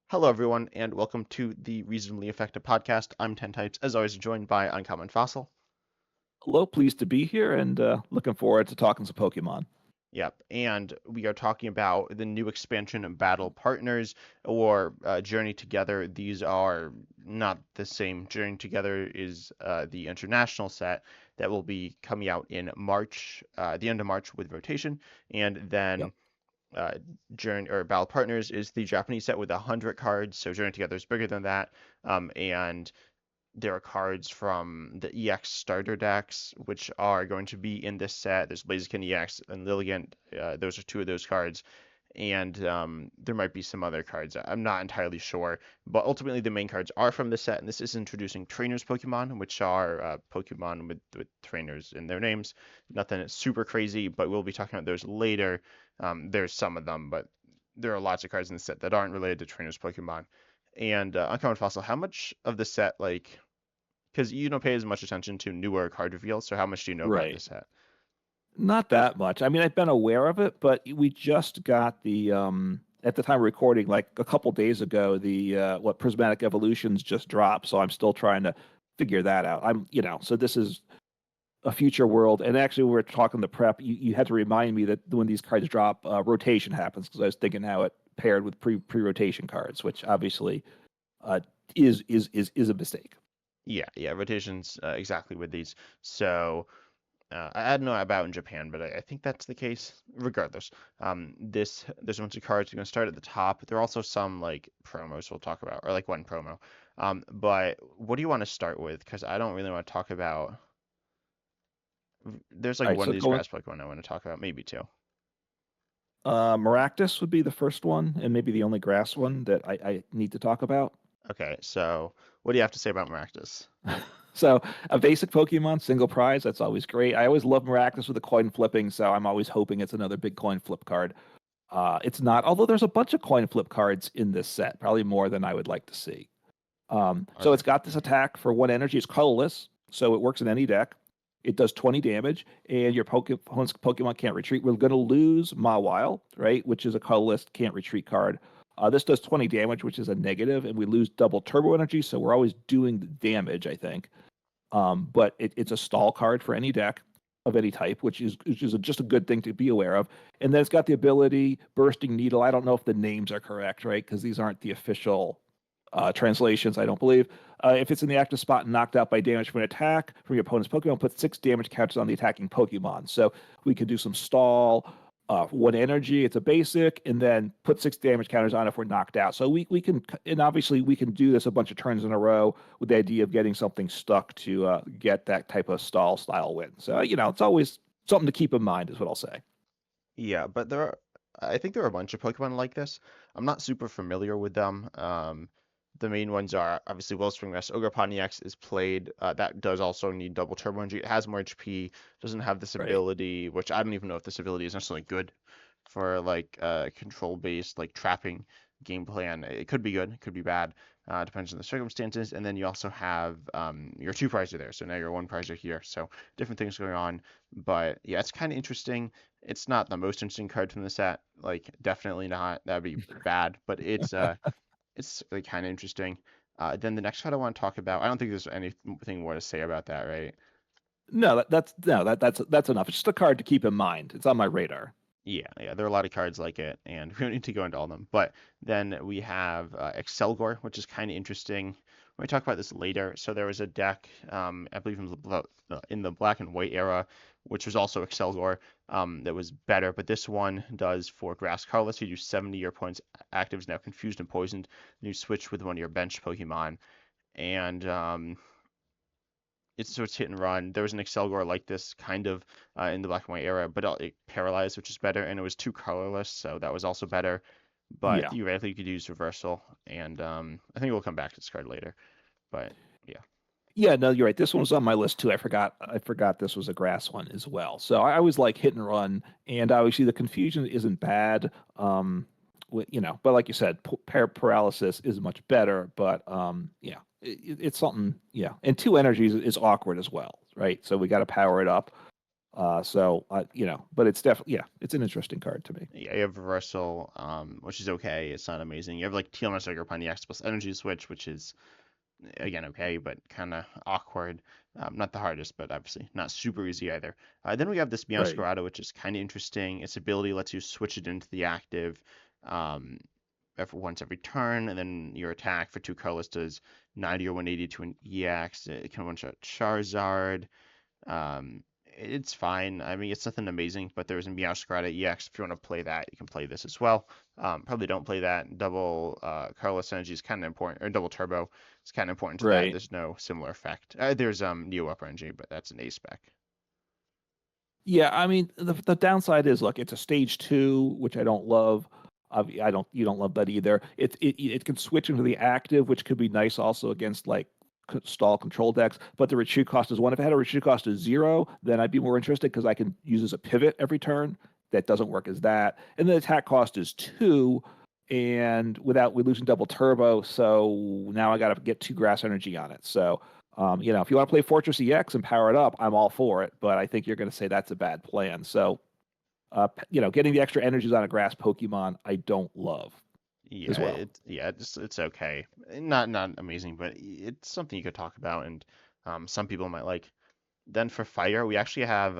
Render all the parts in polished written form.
Hello, everyone, and welcome to the Reasonably Effective podcast. I'm Ten Types, as always, joined by Uncommon Fossil. Hello, pleased to be here and looking forward to talking some Pokemon. Yep, and we are talking about the new expansion of Battle Partners or Journey Together. These are not the same. Journey Together is the international set that will be coming out in March, the end of March with rotation, and Yep. then uh, Journey or Battle Partners is the Japanese set with 100 cards. So Journey Together is bigger than that, and there are cards from the EX starter decks, which are going to be in this set. There's Blaziken EX and Lilligant. Those are two of those cards. And there might be some other cards. I'm not entirely sure. But ultimately, the main cards are from the set. And this is introducing trainers Pokemon, which are Pokemon with trainers in their names. Nothing super crazy, but we'll be talking about those later. There's some of them, but there are lots of cards in the set that aren't related to trainers Pokemon. And Uncommon Fossil, how much of the set, like, because you don't pay as much attention to newer card reveals, so how much do you know about Right. this set? Not that much. I mean, I've been aware of it, but we just got at the time of recording, like a couple days ago, the what Prismatic Evolutions just dropped. So I'm still trying to figure that out. So this is a future world. And actually, we were talking the prep. You had to remind me that when these cards drop, rotation happens because I was thinking how it paired with pre-rotation cards, which obviously uh, is a mistake. Yeah, rotations exactly with these. So I don't know about in Japan, but I think that's the case. Regardless, there's a bunch of cards. You're gonna start at the top. There are also some like promos we'll talk about, or like one promo. But what do you want to start with? Because I don't really want to talk about. There's like All right, one of so these going grass Pokemon I want to talk about, maybe two. Maractus would be the first one, and maybe the only grass one that I need to talk about. Okay, so what do you have to say about Maractus? So a basic Pokemon, single prize, that's always great. I always love Maractus with the coin flipping, so I'm always hoping it's another big coin flip card. It's not, although there's a bunch of coin flip cards in this set, probably more than I would like to see. Are So it's there? got this attack for one energy. It's colorless, so it works in any deck. It does 20 damage, and your opponent's Pokemon can't retreat. We're going to lose Mawile, right? Which is a colorless can't retreat card. This does 20 damage, which is a negative, and we lose double turbo energy, so we're always doing the damage, I think. But it's a stall card for any deck of any type, which is just a good thing to be aware of. And then it's got the ability Bursting Needle. I don't know if the names are correct, right? Because these aren't the official translations, I don't believe. If it's in the active spot and knocked out by damage from an attack from your opponent's Pokemon, put 6 damage counters on the attacking Pokemon. So we could do some stall, one energy. It's a basic, and then put 6 damage counters on if we're knocked out. So we can, and obviously we can do this a bunch of turns in a row with the idea of getting something stuck to get that type of stall style win. So it's always something to keep in mind, is what I'll say. Yeah, but I think there are a bunch of Pokemon like this. I'm not super familiar with them. The main ones are obviously Wellspring West. Ogre Pontiac is played. That does also need double turbo energy. It has more HP. Doesn't have this Right. ability, which I don't even know if this ability is necessarily good for like control based like trapping game plan. It could be good. It could be bad. Depends on the circumstances. And then you also have your two prizer there. So now your one prizer here. So different things going on. But yeah, it's kind of interesting. It's not the most interesting card from the set. Like definitely not. That'd be bad. But it's like kind of interesting. Then the next card I want to talk about. I don't think there's anything more to say about that, right? No, that's enough. It's just a card to keep in mind. It's on my radar. Yeah, there are a lot of cards like it, and we don't need to go into all of them. But then we have Excelgor, which is kind of interesting. We're going to talk about this later. So there was a deck, I believe in the black and white era, which was also Excelgor, that was better. But this one does for Grass Colorless. You do 70 your points actives now confused and poisoned. And you switch with one of your bench Pokemon. And it's hit and run. There was an Excelgor like this kind of in the black and white era, but it paralyzed, which is better, and it was too colorless, so that was also better. But Yeah. theoretically, you could use reversal, and I think we'll come back to this card later. But yeah, Yeah, no, you're right. This one was on my list too. I forgot this was a grass one as well. So I always like hit and run, and obviously the confusion isn't bad. But like you said, paralysis is much better. But yeah, it's something. Yeah, and two energies is awkward as well, right? So we got to power it up. But it's definitely, yeah, it's an interesting card to me. Yeah, you have reversal, which is okay. It's not amazing. You have like Teal Master upon the X plus energy switch, which is again okay, but kind of awkward. Not the hardest, but obviously not super easy either. Then we have this Right. Meowscarada, which is kind of interesting. Its ability lets you switch it into the active um, once every turn, and then your attack for 2 colors does 90 or 180 to an EX. It can one-shot Charizard. It's fine. I mean, it's nothing amazing, but there's a Meowscarada EX. If you want to play that, you can play this as well. Probably don't play that. Double Colorless Energy is kind of important, or double Turbo is kind of important to that. Right. There's no similar effect. There's Neo Upper Energy, but that's an A spec. Yeah, I mean the downside is, look, it's a stage two, which I don't love. I don't You don't love that either. It can switch into the active, which could be nice also against like stall control decks. But the retreat cost is one. If it had a retreat cost of zero, then I'd be more interested because I can use as a pivot every turn. That doesn't work as that. And the attack cost is two, and without we losing double turbo, so now I got to get two grass energy on it. So if you want to play Fortress EX and power it up, I'm all for it. But I think you're going to say that's a bad plan. So, getting the extra energies on a grass Pokemon, I don't love Yeah, as well. it's okay. Not amazing, but it's something you could talk about, and some people might like. Then for fire, we actually have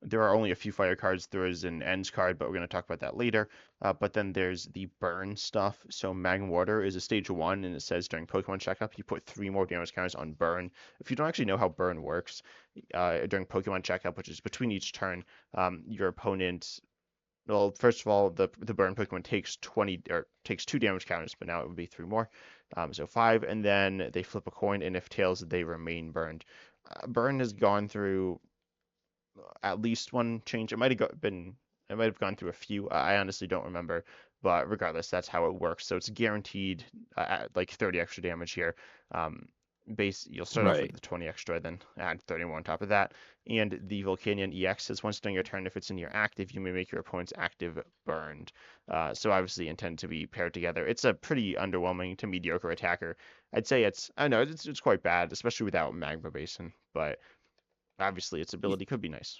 there are only a few fire cards. There is an ends card, but we're going to talk about that later. But then there's the burn stuff. So Magma Water is a stage one, and it says during Pokemon checkup, you put 3 more damage counters on burn. If you don't actually know how burn works, during Pokemon checkup, which is between each turn, your opponent. Well, first of all, the burn Pokemon takes 20 or takes 2 damage counters, but now it would be 3 more, so 5, and then they flip a coin, and if tails, they remain burned. Burn has gone through at least one change. It might have gone through a few. I honestly don't remember, but regardless, that's how it works. So it's guaranteed at like 30 extra damage here. Um, you'll start off with Right. the 20 extra, then add 30 more on top of that. And the Volcanion EX says once during your turn, if it's in your active, you may make your opponent's active burned. So obviously intended to be paired together. It's a pretty underwhelming to mediocre attacker. I'd say I know it's quite bad, especially without Magma Basin, but obviously its ability could be nice.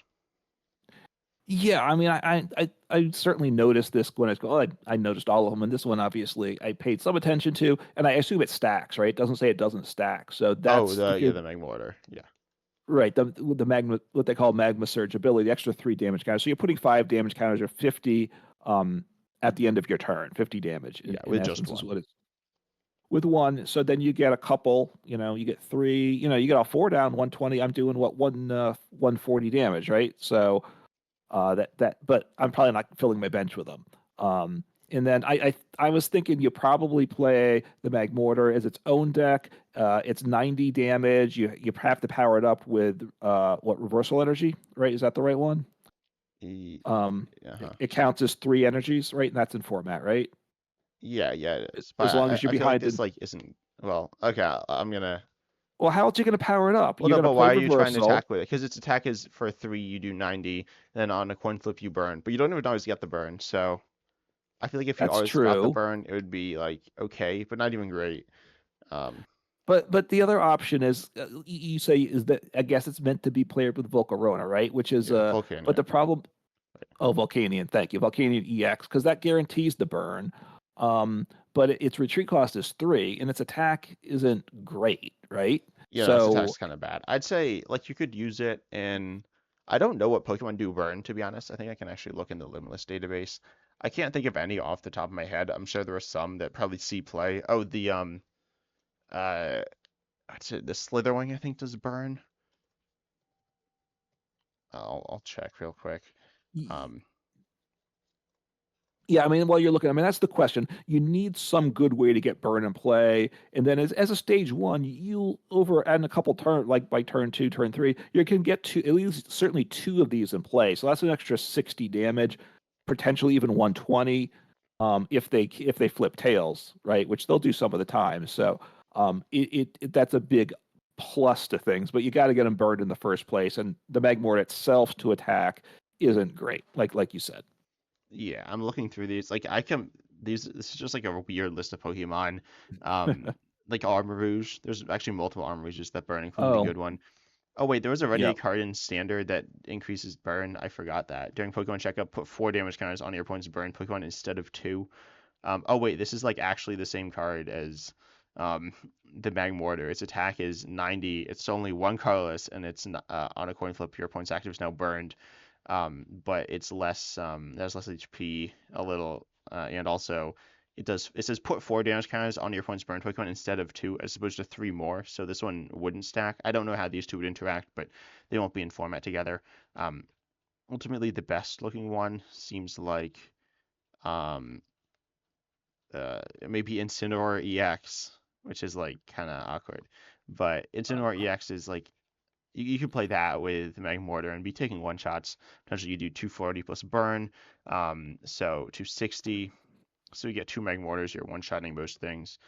Yeah, I mean, I certainly noticed this when I go. Oh, I noticed all of them, and this one obviously I paid some attention to, and I assume it stacks, right? It doesn't say it doesn't stack, so Oh, that's if you're the Magma Order. Yeah. right. The magma, what they call magma surge ability, the extra three damage counters. So you're putting five damage counters or 50 um at the end of your turn, 50 damage Yeah, in with just essence is one. what it's with one. So then you get a couple, you get three, you get all four down, 120. I'm doing what 140 damage, right? So but I'm probably not filling my bench with them. And then I was thinking you probably play the Magmortar as its own deck. It's 90 damage. You have to power it up with what reversal energy, right? Is that the right one? Uh-huh. It counts as three energies, right? And that's in format, right? Yeah, it is. As But long as you're I feel like behind this in. like isn't well. Okay, I'm gonna. Well, how else are you going to power it up? Well, You're no, going to but play why are you trying to reversal. attack with it? Because its attack is for 3, you do 90. Then on a coin flip, you burn. But you don't even always get the burn. So I feel like if you That's always got the true. burn, it would be like okay, but not even great. Um, But the other option is you say is that I guess it's meant to be played with Volcarona, right? Which is yeah, but the Volcanion. problem. Oh, Volcanion, thank you, Volcanion EX, because that guarantees the burn. But its retreat cost is three, and its attack isn't great, right? Yeah, no, its So attack's kind of bad. I'd say like you could use it in. I don't know what Pokemon do burn, to be honest. I think I can actually look in the Limitless database. I can't think of any off the top of my head. I'm sure there are some that probably see play. Oh, the uh what's it, the Slitherwing I think does burn. I'll check real quick. Um yeah, I mean, while you're looking, I mean, that's the question. You need some good way to get burn and play, and then as a stage one, you over adding a couple turn like by turn two, turn three, you can get to at least certainly two of these in play. So that's an extra 60 damage, potentially even 120, if they flip tails, right? Which they'll do some of the time. So that's a big plus to things, but you got to get them burned in the first place, and the Magmort itself to attack isn't great, like you said. yeah, I'm looking through these. Like I can these this is just like a weird list of Pokemon. Um like Armor Rouge. There's actually multiple Armor Rouges that burn, including the Oh, good one. Oh wait, there was already a Yep. card in standard that increases burn. I forgot that. During Pokemon checkup, put 4 damage counters on your opponent's burn Pokemon instead of two. Oh wait, this is like actually the same card as um, the Magmortar. Its attack is 90. It's only one colorless, and it's on a coin flip. Your opponent's active is now burned, but it's less. It has less HP a little, and also it says put 4 damage counters on your opponent's burn Pokemon instead of two, as opposed to three more. So this one wouldn't stack. I don't know how these two would interact, but they won't be in format together. Um, Ultimately, the best looking one seems like um, maybe Incineroar EX, which is like kind of awkward. But Incineroar EX is like you can play that with Magmortar and be taking one shots. Potentially you do 240 plus burn, so 260. So you get two Magmortars. You're one shotting most things.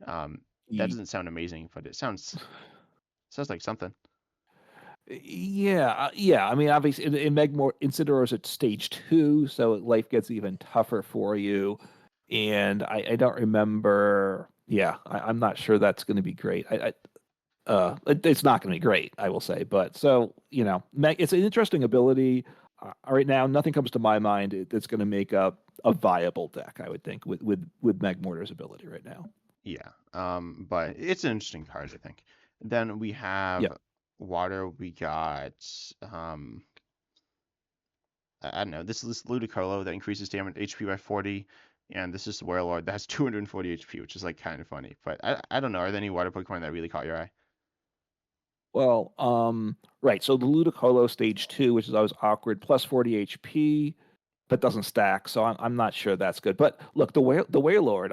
That Y- doesn't sound amazing, but it sounds like something. Yeah, yeah. I mean, obviously, in Megmore, Incineroar's at stage 2, so life gets even tougher for you. And I don't remember. Yeah, I'm not sure that's going to be great. It's not going to be great, I will say. But so it's an interesting ability. Right now, nothing comes to my mind that's going to make a viable deck. I would think with Magmortar's ability right now. Yeah. But it's an interesting card, I think. Then we have Yep. water. We got I don't know. This is Ludicolo that increases damage HP by 40, and this is the Warlord that has 240 HP, which is like kind of funny. But I don't know. Are there any water Pokemon that really caught your eye? Well, right. So the Ludicolo stage 2, which is always awkward, plus 40 HP, but doesn't stack. So I'm not sure that's good. But look, the Wailord,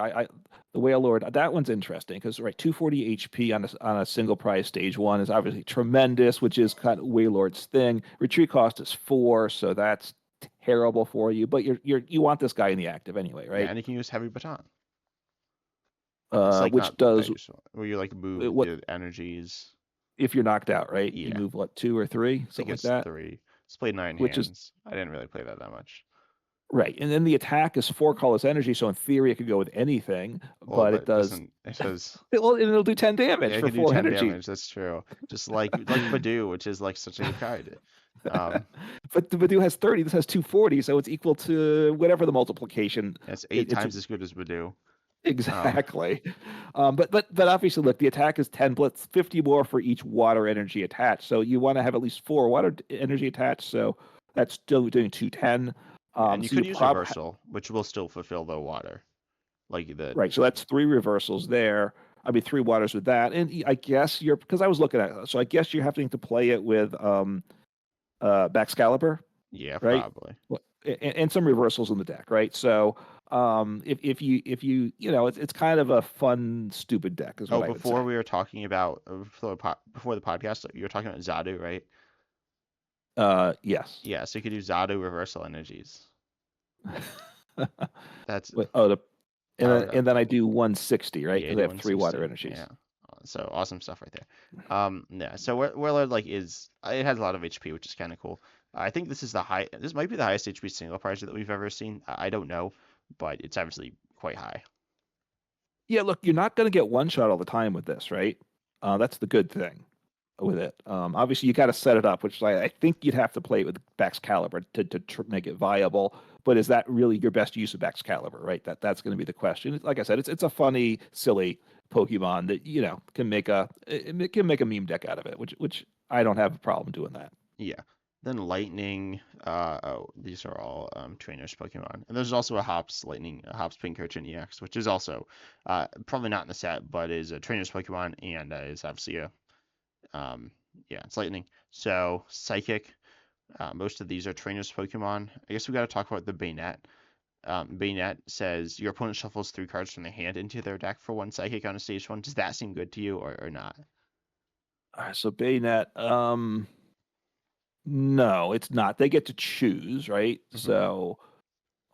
the Wailord, that one's interesting because right, 240 HP on a single prize stage 1 is obviously tremendous, which is kind of Wailord's thing. Retreat cost is 4, so that's terrible for you. But you want this guy in the active anyway, Yeah, right? and you can use Heavy Baton. It's like Which not does that useful. Where you like move what the energies. if you're knocked out, right? You Yeah, move what, 2 or 3, I think something like it's that, three. It's played nine which is hands. I didn't really play that much. right. And then the attack is 4 colorless energy, so in theory it could go with anything, Well, but but it it does doesn't. It does. it'll do 10 Yeah, damage it for can do 4 10 energy. damage. That's true. Just like Badoo, which is like such a good card. Um, But the Badoo has 30, this has 240, so it's equal to whatever the multiplication. it's eight It's times as good as Badoo. Um, exactly. But obviously, look, the attack is 10 plus 50 more for each water energy attached. So you want to have at least 4 water energy attached. So that's still doing 210. yeah, and you So you could use probably reversal, which will still fulfill the water. Like the right. So that's 3 reversals there. I mean, 3 waters with that. And I guess you're, because I was looking at it, so I guess you're having to play it with Baxcalibur, yeah, right? probably. And some reversals in the deck, right? So if you it's kind of a fun stupid deck is Oh, what I would before say. we were talking about before the podcast, you were talking about Zadu, right? Yes. Yeah, so you could do Zadu reversal energies. That's Oh, powered up. and then I do 160, right? Yeah, Because I do have 3 water 160. Yeah. energies. So awesome stuff right there. Yeah. So Warlord like is it has a lot of HP, which is kind of cool. I think this is the high. This might be the highest HP single prize that we've ever seen. I don't know, but it's obviously quite high. Yeah, look, you're not going to get one shot all the time with this, right? That's the good thing with it. Obviously, you got to set it up, which I think you'd have to play it with Bax Caliber to make it viable. But is that really your best use of Bax Caliber, right? That's going to be the question. Like I said, it's a funny, silly Pokemon that can make it can make a meme deck out of it, which I don't have a problem doing that. Yeah. Then Lightning. Oh, these are all trainers Pokemon, and there's also a Hops Lightning, a Hops Pincurchin EX, which is also probably not in the set, but is a trainers Pokemon and is obviously a um yeah, it's Lightning. So Psychic. Most of these are trainers Pokemon. I guess we got to talk about the Bayonet. Bayonet says your opponent shuffles 3 cards from their hand into their deck for 1 Psychic on a stage 1. Does that seem good to you or not? So Bayonet, no, it's not. They get to choose, right? Hmm. So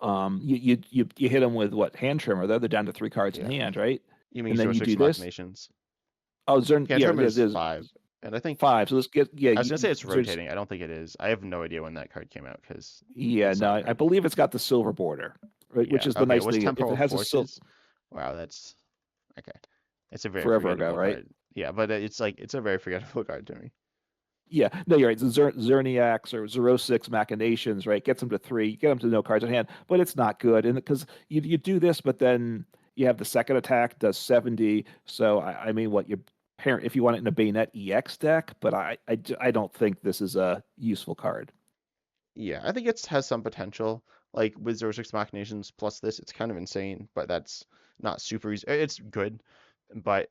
you hit them with what, hand trimmer? They're down to 3 cards in Yeah. hand, right? You mean And then zero you six do this. Machinations? Oh, Yeah, yeah, Trimmer's there's 5. And I think 5. So let's get yeah. I was gonna say it's There's rotating. I don't think it is. I have no idea when that card came out because yeah. it's No, not I very. believe it's got the silver border, right? Which Yeah. is the Okay. nice What's thing. If it Temporal has a silver Forces? Wow, that's okay. It's a very forever ago, forgettable right? card. Yeah, but it's like it's a very forgettable card to me. Yeah, no, you're right. Zerniacs or Zero Six Machinations, right? Gets them to three, get them to no cards in hand, but it's not good. And because you do this, but then you have the second attack does 70. So I mean, what your parent if you want it in a Bayonet EX deck, but I don't think this is a useful card. Yeah, I think it has some potential. Like with Zero Six Machinations plus this, it's kind of insane, but that's not super easy. It's good, but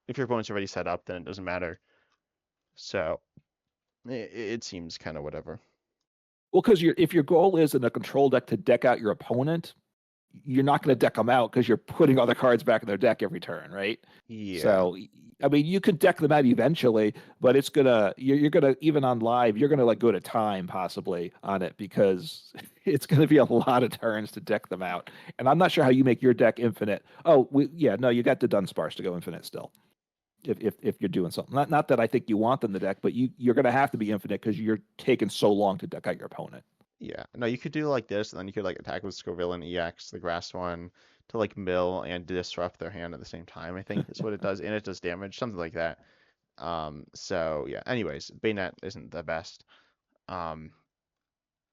if your opponent's already set up, then it doesn't matter. So it seems kind of whatever. Well, because if your goal is in a control deck to deck out your opponent, you're not going to deck them out because you're putting other cards back in their deck every turn, right? Yeah, So, I mean, you could deck them out eventually, but it's gonna you're gonna even on live, you're gonna like go to time possibly on it because it's gonna be a lot of turns to deck them out. And I'm not sure how you make your deck infinite. Oh, yeah, no, you got the Dunsparce to go infinite still. If you're doing something, not that I think you want them to deck, but you're gonna have to be infinite because you're taking so long to deck out your opponent. yeah. No, you could do like this, and then you could like attack with Scoville and EX, the grass one, to like mill and disrupt their hand at the same time, I think is what it does. And it does damage, something like that. So yeah. Anyways, Bayonet isn't the best. Um,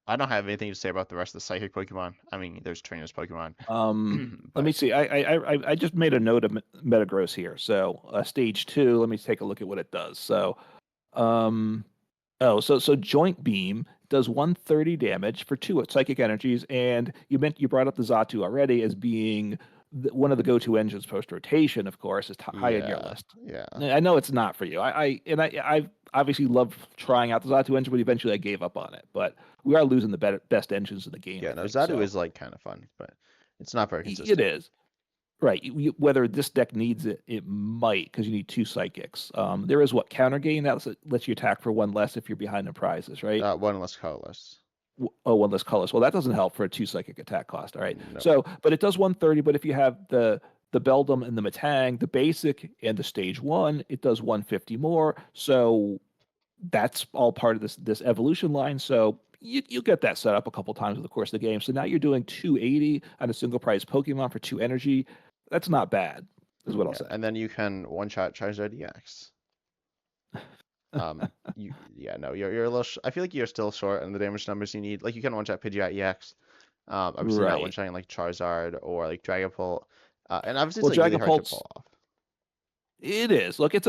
I don't have anything to say about the rest of the psychic Pokemon. I mean, there's trainers Pokemon, Let me but see. I just made a note of Metagross here. So stage two. Let me take a look at what it does. So um, so Joint Beam does 130 damage for two psychic energies, and you brought up the Zatu already as being one of the go-to engines post rotation. Of course, is high on your yeah, list. yeah, I know it's not for you. I obviously love trying out the Zatu engine, but eventually I gave up on it. But we are losing the best engines in the game, yeah. I No, think. Zadu So is like kind of fun, but it's not very it consistent. is. Right. Whether this deck needs it, it might because you need two psychics. There is what counter gain that lets you attack for one less if you're behind in prizes, right? One less colorless. Oh, one less colors. Well, that doesn't help for a two psychic attack cost. All right. No. So, but it does 130. But if you have the Beldum and the Matang, the basic and the stage one, it does 150 more. So that's all part of this evolution line. So you get that set up a couple times over the course of the game. So now you're doing 280 on a single prize Pokemon for two energy. That's not bad, is what I'll Yeah, say. and then you can one shot Charizard EX. Yeah, no, you're a little. I feel like you're still short on the damage numbers you need. Like you can one shot Pidgeot EX. Obviously not one Right. shotting like Charizard or like Dragapult. And obviously it's Well, like really hard to Dragapult's pull off. it is. Look, it's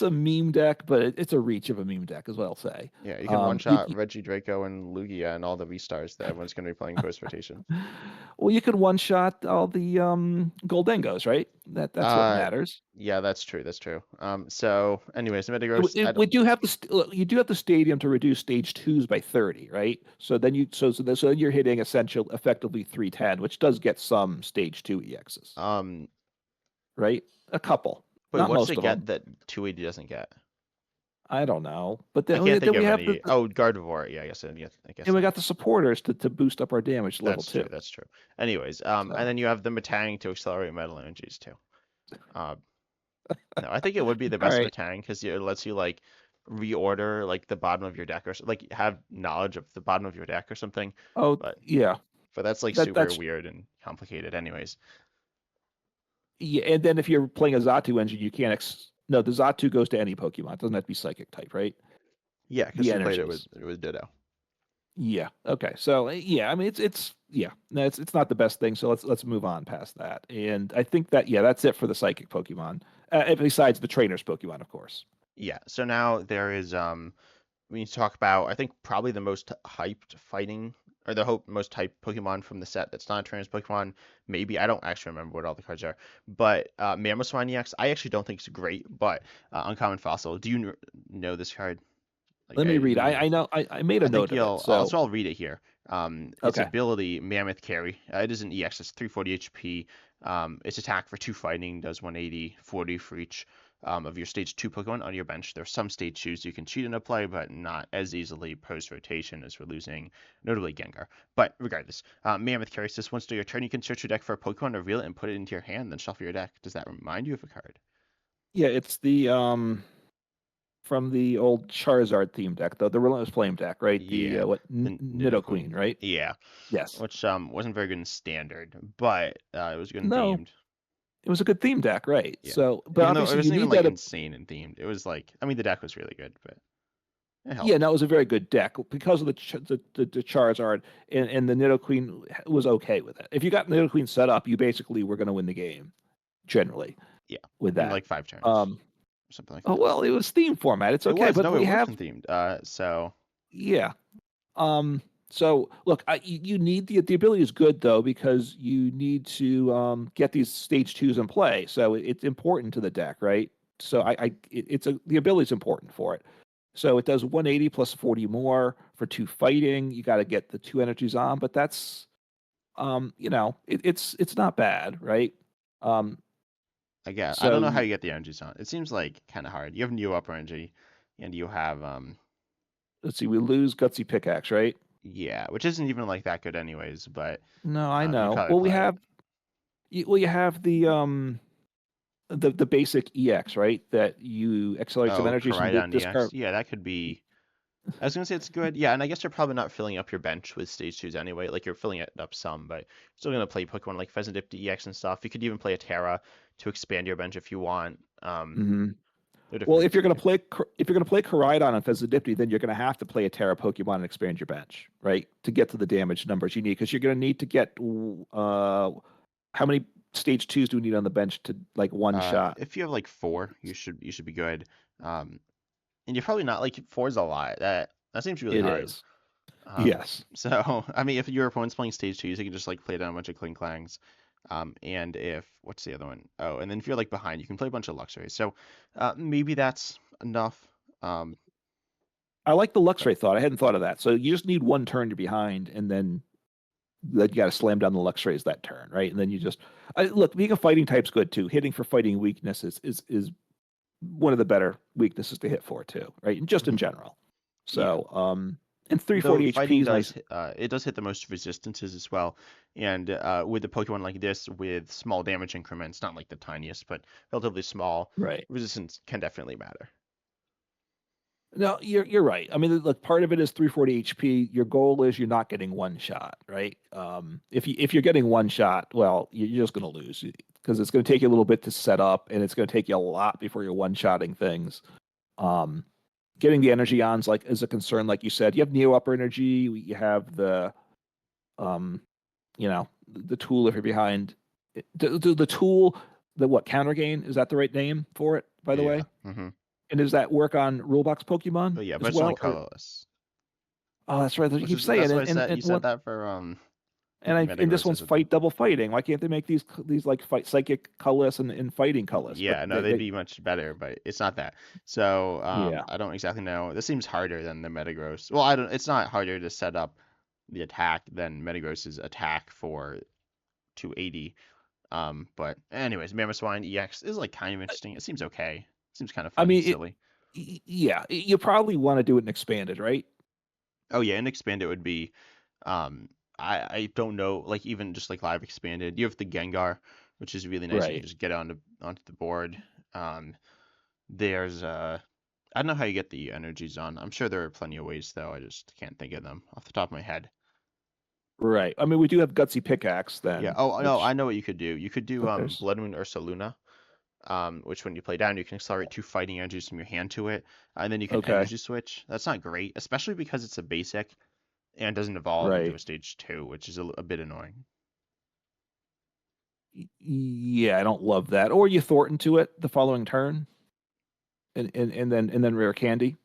a meme deck, but it's a reach of a meme deck, is what I'll say. Yeah, you can one shot Reggie Draco and Lugia and all the V stars that everyone's going to be playing post rotation. well, you can one shot all the Goldengos, right? That's what Uh, matters. yeah, that's true. That's true. So, anyways, Metagross, I don't. We do have you do have the stadium to reduce stage twos by 30, right? So then so then you're hitting effectively 310, which does get some stage two EXs, Um, right? A couple, wait, not what's most it of them. get that 280 doesn't get? I don't know, but I can't think then we of have any. Oh, Gardevoir. Yeah, I guess. I guess and we so. got the supporters to boost up our damage to level That's true. two. That's true. Anyways, and So then you have the Metang to accelerate metal energies too. Uh, no, I think it would be the all best right. Metang because it lets you like reorder like the bottom of your deck or like have knowledge of the bottom of your deck or something. Oh But yeah, that's like super that's weird and complicated. Anyways, yeah. And then if you're playing a Zatu engine, you can't. No, the Zatu goes to any Pokemon. It doesn't have to be Psychic type, right? yeah, because The we played it energies. with Ditto. Yeah. Okay. So yeah, I mean it's yeah, no, it's not the best thing. So let's move on past that. And I think that yeah, that's it for the psychic Pokemon. Besides the trainers Pokemon, of course. Yeah. So now there is we need to talk about I think probably the most hyped fighting or the most hyped Pokemon from the set that's not a trans Pokemon. Maybe I don't actually remember what all the cards are, but Mamoswine EX I actually don't think it's great, but Uncommon Fossil. Do you know this card? Like Let me read. you I know I made I a think note of it. you'll So so I'll read it here. Its okay. ability Mammoth Carry. It is an EX. It's 340 HP. Its attack for two fighting does 180, 40 for each of your stage two Pokemon on your bench. There are some stage twos you can cheat into play, but not as easily post rotation as we're losing, notably Gengar. But regardless, Mammoth carries this once during your turn. You can search your deck for a Pokemon, reveal it, and put it into your hand, then shuffle your deck. Does that remind you of a card? Yeah, it's the from the old Charizard theme deck, the Relentless Flame deck, right? The Yeah, what the Nidoqueen, Nidoqueen. right? Yeah, Yes. which wasn't very good in standard, but it was good in No, gamed. It was a good theme deck, right? Yeah. So, but Even though it obviously you wasn't even need like that. insane and themed. It was like, I mean, the deck was really good, but it Yeah, helped. no, it was a very good deck because of the Charizard, and the Nidoqueen was okay with it. If you got Nidoqueen set up, you basically were going to win the game generally Yeah. with In that. like 5 turns, Um, something like oh that. well, it was theme format. It's It okay, was, but no, it we wasn't have themed. So yeah. So look, you need the ability is good though because you need to get these stage twos in play. So it's important to the deck, right? So it's the ability is important for it. So it does 180 plus 40 more for two fighting. You got to get the two energies on, but that's it's not bad, right? Um, I guess I don't know how so you get the energies on. It seems like kind of hard. You have new upper energy, and you have let's see, we lose gutsy pickaxe, right? yeah, which isn't even like that good anyways. But No, I you know. probably Well, we play it. have you have the basic EX, right? That you accelerate some Oh, energies from Koraidon discard. EX. Yeah, that could be. I was gonna say it's good. Yeah, and I guess you're probably not filling up your bench with stage twos anyway. Like you're filling it up some, but you're still gonna play Pokemon like Pheasantip EX and stuff. You could even play a Terra to expand your bench if you want. Hmm. There are different Well, things you can do. if you're gonna play Koraidon on Fezidipti, then you're gonna have to play a Terra Pokemon and expand your bench, right? To get to the damage numbers you need, because you're gonna need to get how many stage twos do we need on the bench to like one shot? If you have like four, you should be good. Um, and you're probably not like four is a lot. That seems really It hard. is. Um, Yes. so I mean, if your opponent's playing stage twos, you can just like play down a bunch of Kling Clangs. And if what's the other one? Oh, and then if you're like behind, you can play a bunch of Luxrays. So maybe that's enough. Um, I like the but Luxray thought. I hadn't thought of that. So you just need one turn to behind, and then you got to slam down the Luxrays that turn, right? And then you just look. Being a fighting type's good too. Hitting for fighting weaknesses is one of the better weaknesses to hit for too, right? And just in mhm, general. yeah. So, and Though 340 HP fighting is nice, it does hit the most resistances as well, and with the Pokemon like this with small damage increments, not like the tiniest, but relatively small, right? resistance can definitely matter. No, you're right. I mean, look, part of it is 340 HP. Your goal is you're not getting one shot, right? If you're getting one shot, well, you're just going to lose because it's going to take you a little bit to set up, and it's going to take you a lot before you're one-shotting things. Um, Getting the energy ons like is a concern, like you said. You have Neo Upper Energy. You have the um, the tool if you're behind. The tool, the what counter gain is that the right name for it? By the Yeah. way, and does that work on Rulebox Pokemon But yeah, but as it's only well? Or colorless, oh, that's right. You which keep is saying that's what I and said. You said what that for and this Metagross one's as a thing. fight double fighting. Why can't they make these like fight psychic colorless and fighting colorless? But Yeah, no, they'd be much better, but it's not that. So yeah, I don't exactly know. This seems harder than the Metagross. Well, I don't. It's not harder to set up the attack than Metagross's attack for 280. But anyways, Mamoswine EX is like kind of interesting. It seems okay. Seems kind of I fun, mean silly. yeah, you probably want to do it in expanded, right? Oh yeah, and expanded would be um I don't know, like even just like live expanded. You have the Gengar, which is really nice. You can Right. just get onto the board. There's I don't know how you get the energies on. I'm sure there are plenty of ways though. I just can't think of them off the top of my head. Right. I mean, we do have gutsy pickaxe Yeah. then, Oh no, I which know what you could do. You could do but there's Blood Moon Ursa Luna, which when you play down, you can accelerate two fighting energies from your hand to it, and then you can okay. energy switch. That's not great, especially because it's a basic and doesn't evolve into Right. a stage two, which is a bit annoying. Yeah, I don't love that. Or you Thornton to it the following turn, and then rare candy.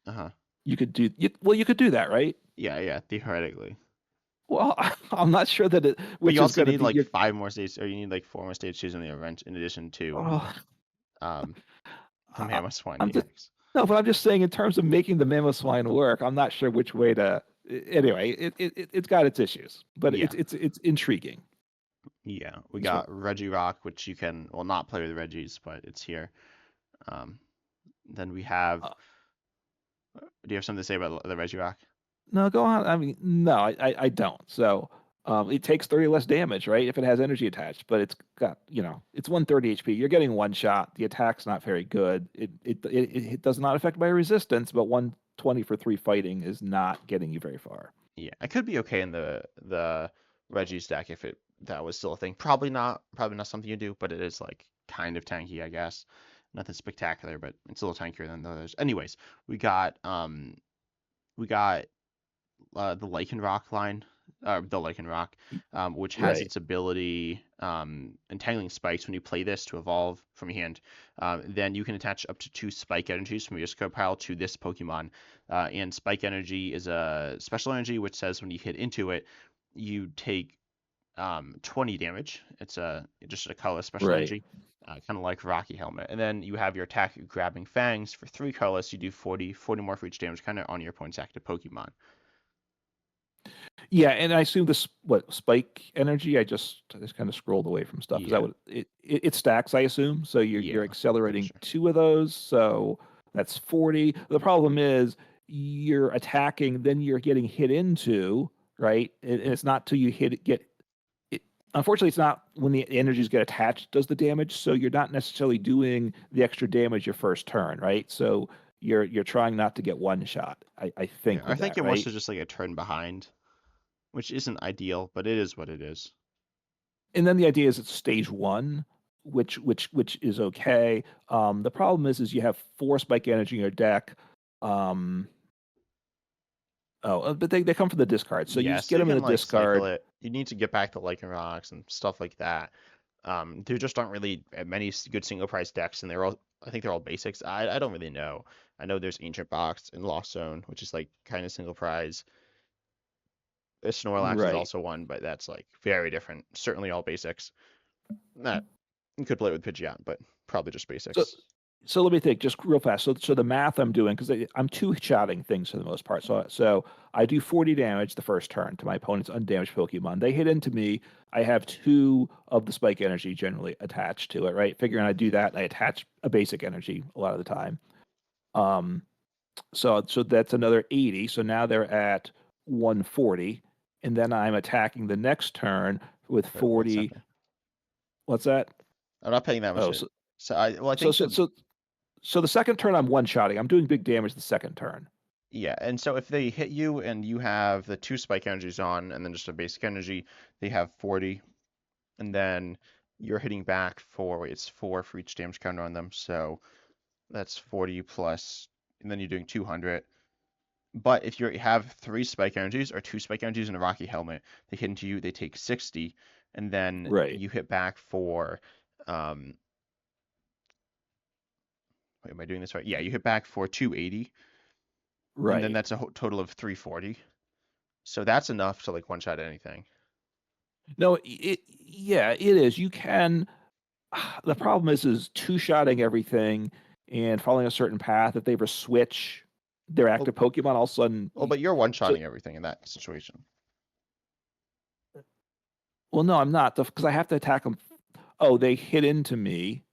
Uh-huh. You could do that, right? Yeah, yeah, theoretically. Well, I'm not sure that it, But you which is also going to need be like your. five more stages, or you need like four more stage twos in the event in addition to Oh, um I, Mamoswine I'm just EX. no, but I'm just saying in terms of making the Mamoswine work, I'm not sure which way to. Anyway, it's got its issues, but Yeah, it's intriguing. yeah. We That's what. got Regirock, which you can well not play with Regis, but it's here. Um, then we have. Uh, Do you have something to say about the Regirock? no, go on. I mean, no, I don't. So, it takes 30 less damage, right? If it has energy attached, but it's got, it's 130 HP. You're getting one shot. The attack's not very good. It does not affect by resistance, but 120 for three fighting is not getting you very far. Yeah, it could be okay in the Regis deck if it that was still a thing. Probably not something you do, but it is like kind of tanky, I guess. Nothing spectacular, but it's a little tankier than the others. Anyways, we got um we got the Lycanroc line, the Lycanroc, which has Right. its ability entangling spikes when you play this to evolve from your hand. Then you can attach up to 2 spike energies from your discard pile to this Pokemon. And spike energy is a special energy which says when you hit into it, you take 20 damage. It's just a colorless special Right. energy, kind of like Rocky Helmet. And then you have your attack grabbing fangs for 3 colorless. You do 40 more for each damage, kind of on your opponent's active Pokemon. Yeah, and I assume this what spike energy. I just kind of scrolled away from stuff. Is that Yeah, what it stacks? I assume so. You're yeah, pretty accelerating sure. 2 of those, so that's 40. The problem is you're attacking, then you're getting hit into, right? And it's not till you get it. Unfortunately, it's not when the energies get attached does the damage. So you're not necessarily doing the extra damage your first turn, right? So you're trying not to get one shot. I Yeah, think I with think that, you're right? mostly just like a turn behind, which isn't ideal, but it is what it is. And then the idea is it's stage one, which is okay. The problem is you have 4 spike energy in your deck. Um, but they come from the discard, so you Yeah, just so get you them in can the like cycle discard. it. You need to get back to Lycanrocs and stuff like that. There just aren't really many good single price decks, and I think they're all basics. I don't really know. I know there's Ancient Box and Lost Zone, which is like kind of single prize. Snorlax is Right. also one, but that's like very different. Certainly all basics. Not you could play it with Pidgeot, but probably just So basics. so let me think just real fast. So the math I'm doing because I'm two-shotting things for the most part. So I do 40 damage the first turn to my opponent's undamaged Pokemon. They hit into me. I have 2 of the spike energy generally attached to it, right? Figuring I do that, I attach a basic energy a lot of the time. Um, so that's another 80. So now they're at 140, and then I'm attacking the next turn with Wait, what's 40. happening? What's that? I'm not paying that much. Oh, so I so think so the so, so the second turn I'm one-shotting. I'm doing big damage the second turn. Yeah, and so if they hit you and you have the 2 spike energies on and then just a basic energy, they have 40, and then you're hitting back for, wait, it's 4 for each damage counter on them, so that's 40 plus, and then you're doing 200. But if you have 3 spike energies or 2 spike energies in a Rocky Helmet, they hit into you, they take 60, and then Right, you hit back for, um, wait, am I doing this right? Yeah, you hit back for 280, and then right. that's a total of 340. So that's enough to like one shot anything. No, yeah, it is. You can. The problem is two-shotting everything and following a certain path. If they ever switch their Well, active Pokemon, all of a sudden. Well, but you're one So, shotting everything in that situation. well, no, I'm not because I have to attack them. Oh, they hit into me.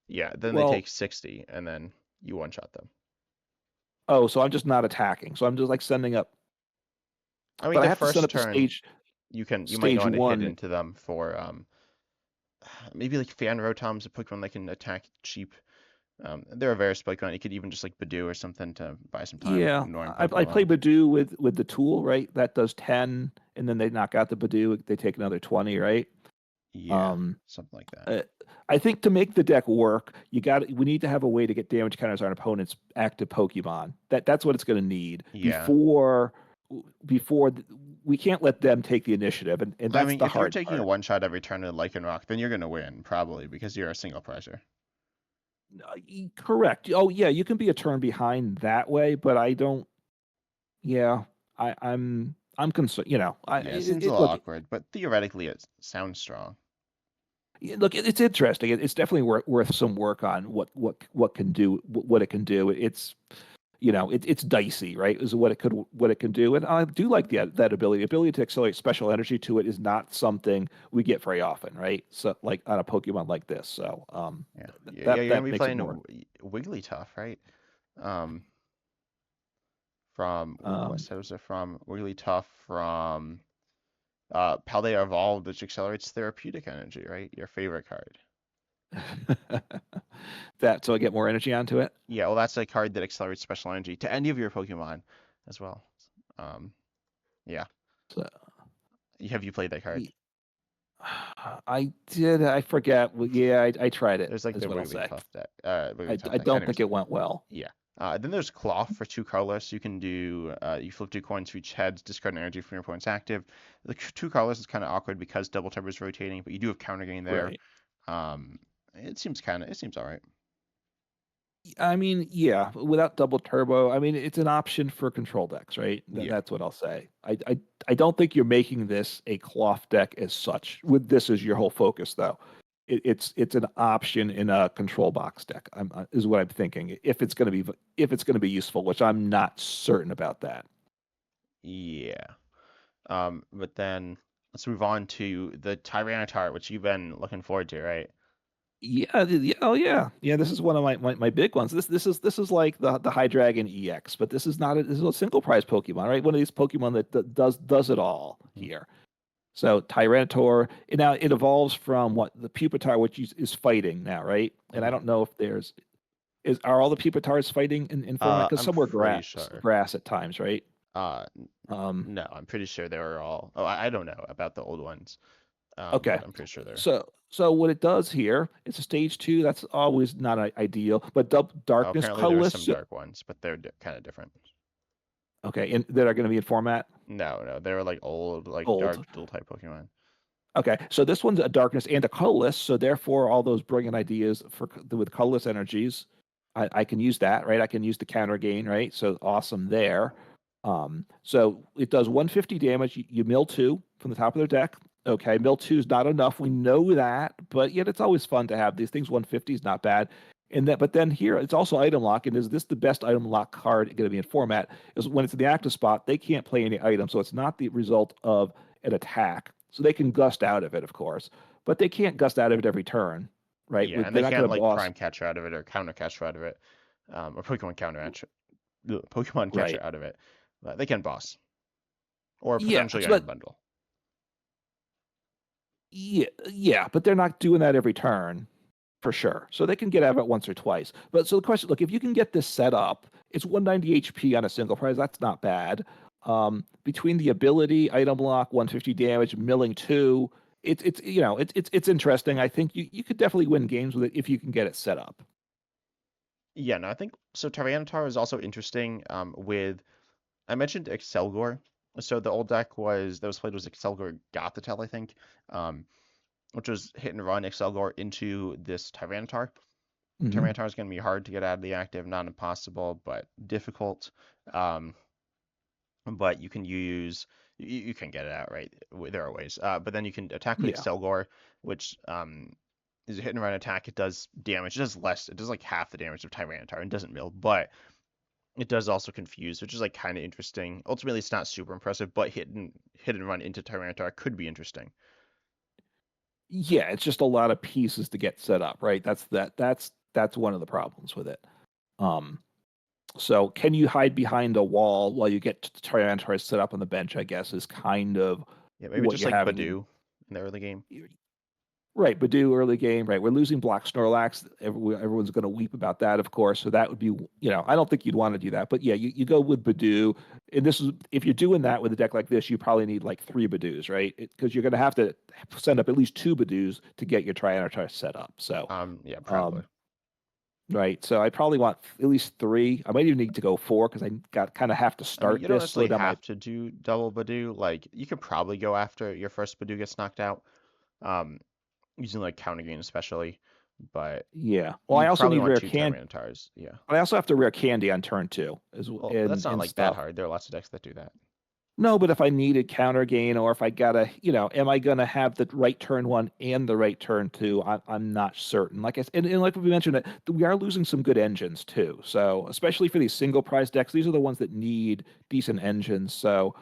Yeah, then they Well, take 60 and then you one shot them. oh, so I'm just not attacking. So I'm just like sending up, I mean, but I the have to send first up the turn you might stage want to hit one. into them for maybe like Fan Rotom's a Pokemon that can attack cheap. There are various Pokemon. You could even just like Badoo or something to buy some time, Yeah, ignoring I play Pokemon. Badoo with the tool, right? That does 10, and then they knock out the Badoo. They take another 20, right? Yeah, Um, something like that. uh, I think to make the deck work, we need to have a way to get damage counters on opponent's active Pokemon. That's what it's going to need Yeah. before we can't let them take the initiative, and I that's mean, the if you're hard taking a part. one shot every turn with Lycanroc, then you're gonna win probably because you're a single pricer. Correct. Oh yeah, you can be a turn behind that way, but I don't. Yeah, I'm concerned. Yeah, it seems a little Look. awkward, but theoretically it sounds strong. Look, it's interesting. It's definitely worth some work on what can do what it can do. It's dicey, right? Is what it can do, and I do like that ability to accelerate special energy to it is not something we get very often, right? So like on a Pokemon like this, so Yeah, yeah, you're gonna that be makes it playing more. Wigglytuff, right? Um, from what Um, set was it from? Wigglytuff from Paldea Evolved, which accelerates therapeutic energy, right? Your favorite card. that so I get more energy onto it. Yeah, well, that's a card that accelerates special energy to any of your Pokemon as well. Um, yeah. So, Have you played that card? I did. I forget. Well, yeah, I tried it. There's like Is the what I'll say. Wigglytuff I deck. don't think Anyways, it went well. yeah. Then there's Cloth for 2 colorless. You can do you flip 2 coins for each head, discard an energy from your opponent's active. The 2 colorless is kind of awkward because double turbo is rotating, but you do have counter gain there. Right. It seems all right. I mean, yeah, without double turbo, I mean, it's an option for control decks, right? Yeah. That's what I'll say. I don't think you're making this a cloth deck as such. With this as your whole focus, though, it's an option in a control box deck. Is what I'm thinking. If it's going to be useful, which I'm not certain about that. Yeah. But then let's move on to the Tyranitar, which you've been looking forward to, right? Yeah, yeah, oh yeah, yeah. This is one of my big ones. This is like the High Dragon EX, but this is not this is a single prize Pokemon, right? One of these Pokemon that does it all Mhm. here. So Tyranitar, now it evolves from what the Pupitar, which is fighting now, right? And I Mhm. don't know if there's is are all the Pupitars fighting in format because I'm some were pretty sure. grass at times, right? N- Um, no, I'm pretty sure they were all. Oh, I don't know about the old ones. okay. But I'm pretty sure they're. So what it does here, it's a stage two. That's always not ideal, but darkness, Apparently there were colorless. some dark ones, but they're kind of different. Okay, and that are going to be in format No, they were like old, like gold. dark dual type Pokemon. Okay, so this one's a darkness and a colorless, so therefore all those brilliant ideas with colorless energies, I can use that, right? I can use the counter gain, right? So awesome there. So it does 150 damage. You mill two from the top of their deck. Okay, mill two is not enough. We know that, but yet it's always fun to have these things. 150 is not bad. And that, but then here it's also item lock. And is this the best item lock card going to be in format? Is when it's in the active spot, they can't play any items, so it's not the result of an attack. So they can gust out of it, of course, but they can't gust out of it every turn, right? Yeah, and they They're not going can't to like boss, prime catcher out of it or counter catcher out of it, or Pokemon catcher right? out of it. But they can boss or Yeah, potentially but item bundle. yeah, but they're not doing that every turn for sure. So they can get out of it once or twice. But so the question, look, if you can get this set up, it's 190 HP on a single prize. That's not bad. Between the ability, item lock, 150 damage, milling two, it's interesting. I think you could definitely win games with it if you can get it set up. Yeah, no, I think so. Tyranitar is also interesting. With I mentioned Excelgor. So the old deck was that was played was Excelgor Gothitelle, I think, um, which was hit and run Excelgor into this Tyranitar. Hmm. Tyranitar is going to be hard to get out of the active, not impossible, but difficult. Um, but you can get it out, right? There are ways. But then you can attack with Yeah. Excelgor, which is a hit and run attack. It does damage. It does less. It does like half the damage of Tyranitar and doesn't mill, but it does also confuse, which is like kind of interesting. Ultimately, it's not super impressive, but hit and run into Tyranitar could be interesting. Yeah, it's just a lot of pieces to get set up, right? That's one of the problems with it. Um, so can you hide behind a wall while you get Tyranitar set up on the bench, I guess, is kind of Yeah, maybe what just you're like having Badoo in the early game. right, Badoo early game, right? We're losing Black Snorlax. Everyone's going to weep about that, of course. So that would be, I don't think you'd want to do that. But yeah, you go with Badoo. And this is, if you're doing that with a deck like this, you probably need like three Badoos, right? Because you're going to have to send up at least two Badoos to get your Tyranitar set up. So, Yeah, probably. um, right. So I probably want at least three. I might even need to go four because I got kind of have to I mean, start you don't this, slow necessarily down my, have to do double Badoo. Like, you could probably go after your first Badoo gets knocked out, um, using like counter gain especially, but yeah. Well, I you also probably need want rare two can. Tyranitars. Yeah. But I also have to rare candy on turn two Well, that's not and like that stuff. hard. There are lots of decks that do that. No, but if I needed counter gain or if I gotta, am I gonna have the right turn one and the right turn two? I'm not certain. Like and like we mentioned, we are losing some good engines too. So especially for these single prize decks, these are the ones that need decent engines. So,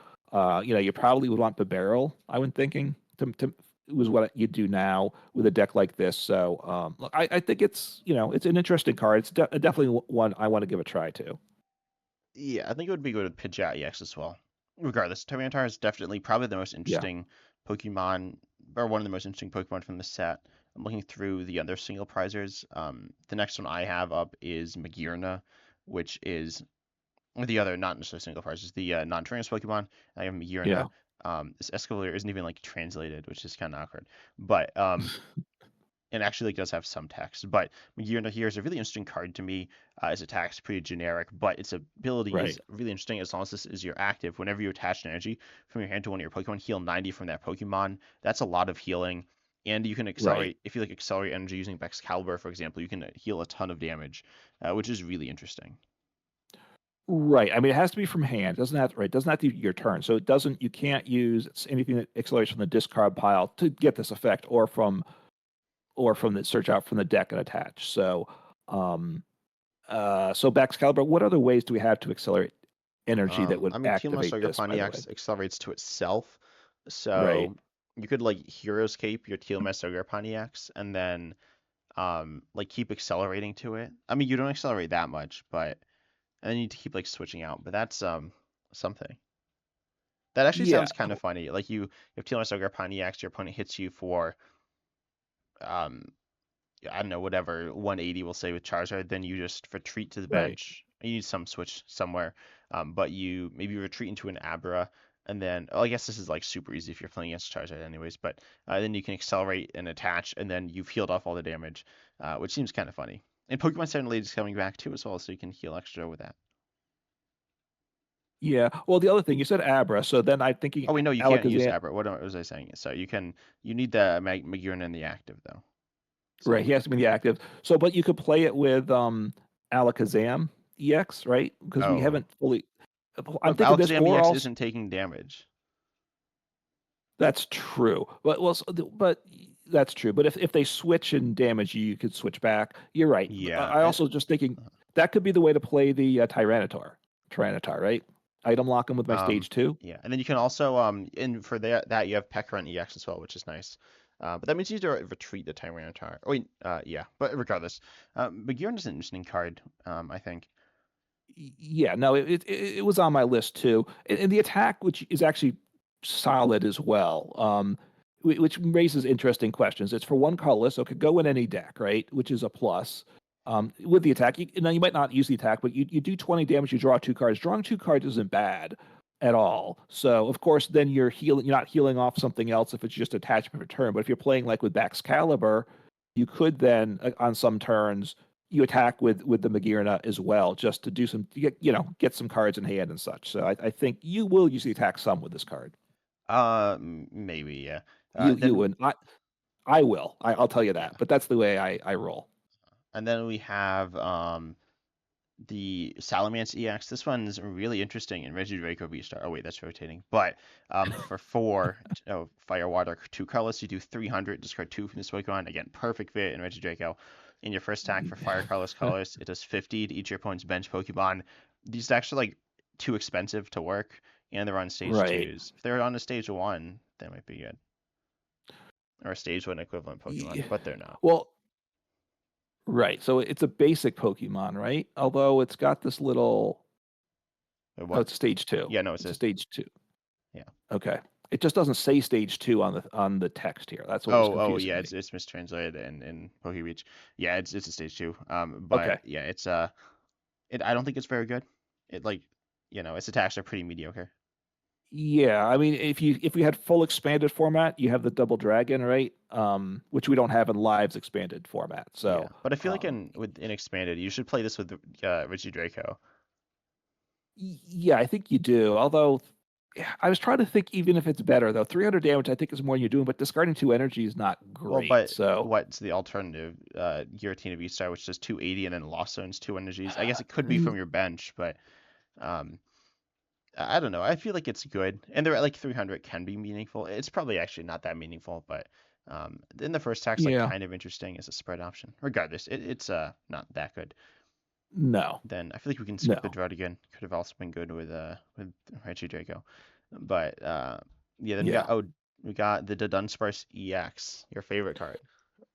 you probably would want the barrel. I would thinking to was what you do now with a deck like this. So, look, I think it's an interesting card. It's definitely one I want to give a try to. Yeah, I think it would be good with Pidgeot EX as well. Regardless, Tyranitar is definitely probably the most Yeah, interesting Pokemon, or one of the most interesting Pokemon from the set. I'm looking through the other single prizers. The next one I have up is Magearna, which is the other not necessarily single prizers, the non-trainers Pokemon. I have yeah. Magearna. This Escavalier isn't even like translated, which is kind of awkward. But it actually like does have some text. But Magearna here is a really interesting card to me. Its attack's pretty generic, but its ability Right. is really interesting as long as this is your active. Whenever you attach an energy from your hand to one of your Pokemon, heal 90 from that Pokemon. That's a lot of healing. And you can Right. accelerate, if you like accelerate energy using Excalibur, for example, you can heal a ton of damage, which is really interesting. Right. I mean, it has to be from hand. It doesn't have right. It doesn't have to be your turn. So it doesn't. You can't use anything that accelerates from the discard pile to get this effect, or from the search out from the deck and attach. So, so Baxcalibur. What other ways do we have to accelerate energy that would I mean, Teal activate Master this? By the way. Pontiac accelerates to itself, Right. so you could like Heroes Cape your Teal Master Pontiacs, and then like keep accelerating to it. I mean, you don't accelerate that much, but and then you need to keep like switching out. But that's something. That actually Yeah. sounds kind of funny. Like you have Teal Master Pontiacs, your opponent hits you for um I don't know, whatever, 180 we'll say with Charizard, then you just retreat to the Right. bench. You need some switch somewhere, but you maybe retreat into an Abra, and then oh, I guess this is like super easy if you're playing against Charizard anyways. But then you can accelerate and attach, and then you've healed off all the damage, which seems kind of funny. And Pokemon Center Lady is coming back too as well, so you can heal extra with that. Yeah. Well, the other thing you said Abra. So then I'm thinking Oh wait, no, you can't use Alakazam. Abra. What was I saying? So you need the Magearna in the active though. Right. So He has to be in the active. So, but you could play it with Alakazam EX, right? Because we oh, haven't fully. I'm but thinking this, Alakazam or EX also isn't taking damage. that's true. But well, but that's true. But if they switch in damage, you could switch back. You're right. Yeah, I also just thinking that could be the way to play the Tyranitar, right? Item lock him with my Um, stage two. yeah, and then you can also and for that you have Pecker and EX as well, which is nice. But that means you need to retreat the Tyranitar. Oh wait, yeah. But regardless, Magearn is an interesting card. I think. Yeah, no, it was on my list too, and the attack, which is actually solid as well, which raises interesting questions. It's for one colorless, so it could go in any deck, right? Which is a plus. With the attack, now you might not use the attack, but you do 20 damage. You draw two cards. Drawing two cards isn't bad at all. So of course, then you're healing. You're not healing off something else if it's just attachment return. But if you're playing like with Baxcalibur, you could then on some turns you attack with the Magearna as well, just to do some get some cards in hand and such. So I think you will use the attack some with this card. Maybe yeah. You Then would. I will. I'll tell you yeah, that. But that's the way I roll. and then we have the Salamence EX. This one's really interesting in Regidrago V-Star. Oh wait, that's rotating. But for four Fire Water 2 colors, you do 300, discard 2 from this Pokemon. Again, perfect fit in Regidrago. In your first attack for Fire colors, it does 50 to each your opponent's bench Pokemon. These decks are like too expensive to work, and they're on stage Right. twos. If they're on a stage one, they might be good. Or a stage one equivalent Pokemon, Yeah. but they're not. Well, right. So it's a basic Pokemon, right? Although it's got this little. Oh, What? it's stage two. Yeah, no, it It's a says stage two. yeah. Okay. It just doesn't say stage two on the text here. That's what was Oh confusing yeah, me. it's mistranslated in PokeReach. Yeah, it's a stage two. But Okay. yeah, I don't think it's very good. It like, its attacks are pretty mediocre. Yeah, I mean, if we had full expanded format, you have the double dragon, right? Which we don't have in lives expanded format. Yeah, So, but I feel like in expanded, you should play this with Richie Draco. yeah, I think you do. Although, yeah, I was trying to think even if it's better though. 300 damage, I think is more than you're doing, but discarding two energy is not Well, great. but So, what's the alternative? Giratina V-Star, which does 280 and then Lost Zones 2 energies. I guess it could be from your bench, but um, I don't know. I feel like it's good, and they're at like 300 can be meaningful. It's probably actually not that meaningful, but in the first tax, like yeah, kind of interesting as a spread option. Regardless, it's not that good. no, Then I feel like we can skip the no. drought again. Could have also been good with Reggie Draco, but yeah. Then Yeah. we got the Dunsparce EX, your favorite card.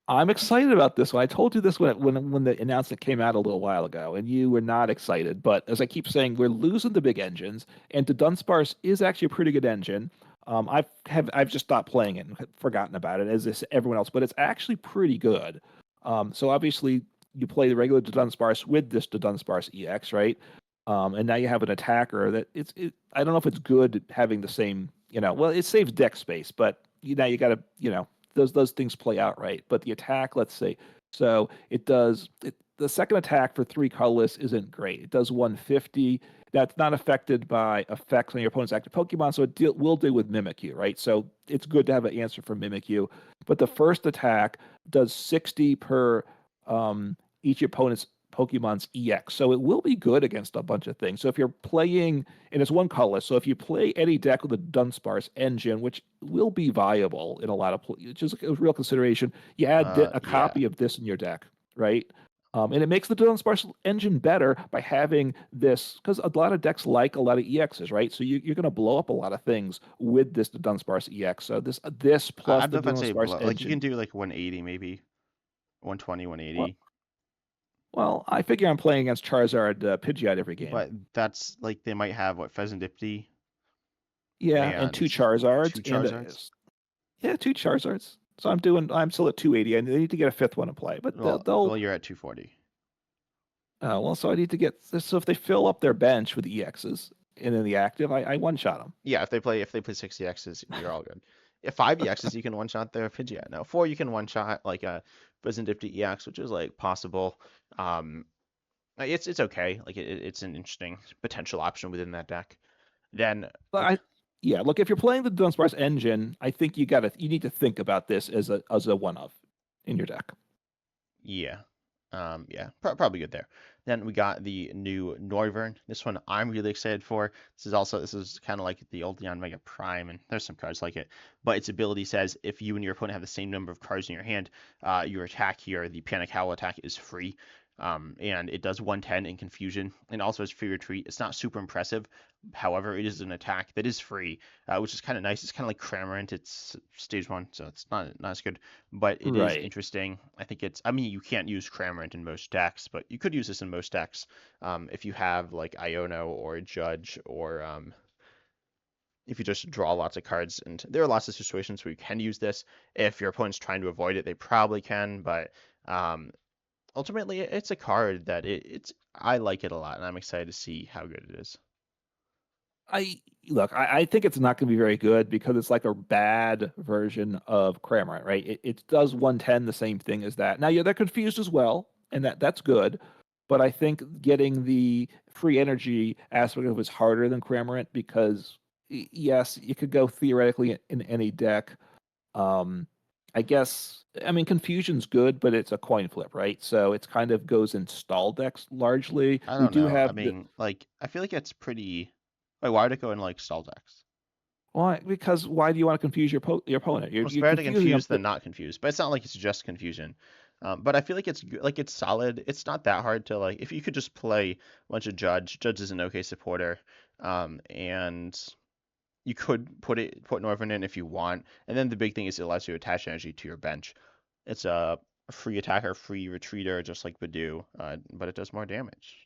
I'm excited about this one. I told you this when the announcement came out a little while ago, and you were not excited. But as I keep saying, we're losing the big engines, and the Dunsparce is actually a pretty good engine. I've just stopped playing it and forgotten about it as is everyone else, but it's actually pretty good. So obviously you play the regular Dunsparce with this Dunsparce EX, right? And now you have an attacker that I don't know if it's good having the same Well, it saves deck space, but now you got to, those things play out right. But the attack, let's say, so it does the second attack for three colorless isn't great. It does 150. That's not affected by effects on your opponent's active Pokemon, so will deal with Mimikyu, right? So it's good to have an answer for Mimikyu. But the first attack does 60 per each opponent's Pokemon's EX. So it will be good against a bunch of things. So if you're playing, and it's one colorless, so if you play any deck with a Dunsparce engine, which will be viable in a lot of, which is a real consideration, you add a Yeah. copy of this in your deck, right? And it makes the Dunsparce engine better by having this, because a lot of decks like a lot of EXs, right? So you're going to blow up a lot of things with this Dunsparce EX. So this I plus don't know the if I'd say Dunsparce blow. Like you can engine. do like 180 maybe, 120, Well, 180. well, I figure I'm playing against Charizard Pidgeot every game. But that's like they might have what Pheasantipti Yeah, and two and Charizards two and Charizards. yeah, two Charizards. So I'm still at 280. I need to get a fifth one to play, but Well, you're at 240. well, so I need to get, so if they fill up their bench with EXs and then the active, I one shot them. Yeah, if they play 60 X's, you're all good. If 5 EXs, you can one shot their Pidgeot. Now 4, you can one shot like a Pheasantipti EX, which is like possible. Um, it's okay. Like it's an interesting potential option within that deck. Then But yeah, look, if you're playing the Dunsparce engine, I think you need to think about this as a one of in your deck. Yeah. Yeah, probably good there. Then we got the new Noivern. This one I'm really excited for. This is kind of like the old Leon Mega Prime, and there's some cards like it. But its ability says if you and your opponent have the same number of cards in your hand, your attack here, the Panic Howl attack, is free. And it does 110 in Confusion, and also has free retreat. It's not super impressive. However, it is an attack that is free, which is kind of nice. It's kind of like Cramorant. It's stage one, so it's not as good, but it is Right. interesting. I think I mean, you can't use Cramorant in most decks, but you could use this in most decks if you have like Iono or Judge, or if you just draw lots of cards. And there are lots of situations where you can use this. If your opponent's trying to avoid it, they probably can, but um, ultimately, it's a card that I like it a lot, and I'm excited to see how good it is. I look, I think it's not going to be very good because it's like a bad version of Cramorant, right? It does 110 the same thing as that. Now, yeah, they're confused as well, and that's good. But I think getting the free energy aspect of it is harder than Cramorant because yes, you could go theoretically in any deck. Um, I guess I mean Confusion's good, but it's a coin flip, right? So it's kind of goes in stall decks largely. I We don't do know. I have the mean, like, I feel like it's pretty. Like, why would it go in like stall decks? why because why do you want to confuse your opponent? Well, it's You're better to confusing them. confuse than not confuse, but it's not like it's just confusion. But I feel like like it's solid. It's not that hard to like. If you could just play a bunch of Judge. Judge is an okay supporter, and you could put Northern in if you want. And then the big thing is it allows you to attach energy to your bench. It's a free attacker, free retreater, just like Badoo, but it does more damage.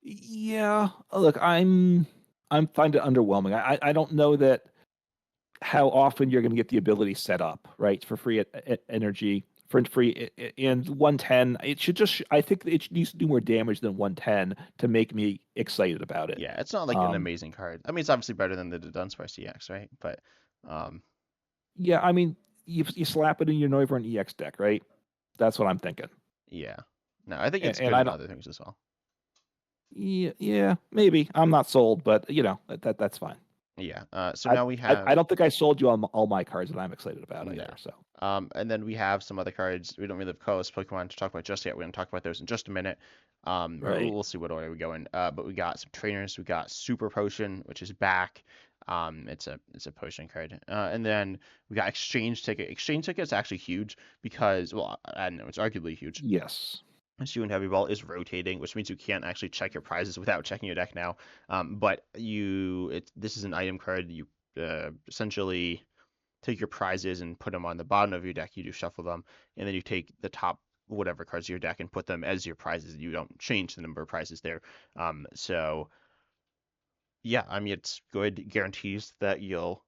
Yeah, look, I'm find it underwhelming. I don't know that how often you're going to get the ability set up, right, for free energy for free and 110. It should just I think it needs to do more damage than 110 to make me excited about it. Yeah, it's not like an Um, amazing card. I mean, it's obviously better than the Dunsparce CX, right? But um, yeah, I mean, you slap it in your Noivern EX deck, right? That's what I'm thinking. yeah, no, I think it's And good I in don't. other things as well. Yeah, yeah, maybe I'm not sold, but that's fine. Yeah. So now we I have don't think I sold you all my cards that I'm excited about no. either. So And then we have some other cards. We don't really have colorless Pokemon to talk about just yet. We're gonna talk about those in just a minute. Or right, we'll see what order we go in. But we got some trainers. We got Super Potion, which is back. It's a potion card. And then we got Exchange Ticket. Exchange Ticket is actually huge because, well, I don't know, it's arguably huge. yes, Issue and Heavy Ball is rotating, which means you can't actually check your prizes without checking your deck now. But this is an item card. You essentially take your prizes and put them on the bottom of your deck. You do shuffle them, and then you take the top whatever cards of your deck and put them as your prizes. You don't change the number of prizes there. So yeah, I mean it's good. Guarantees that you'll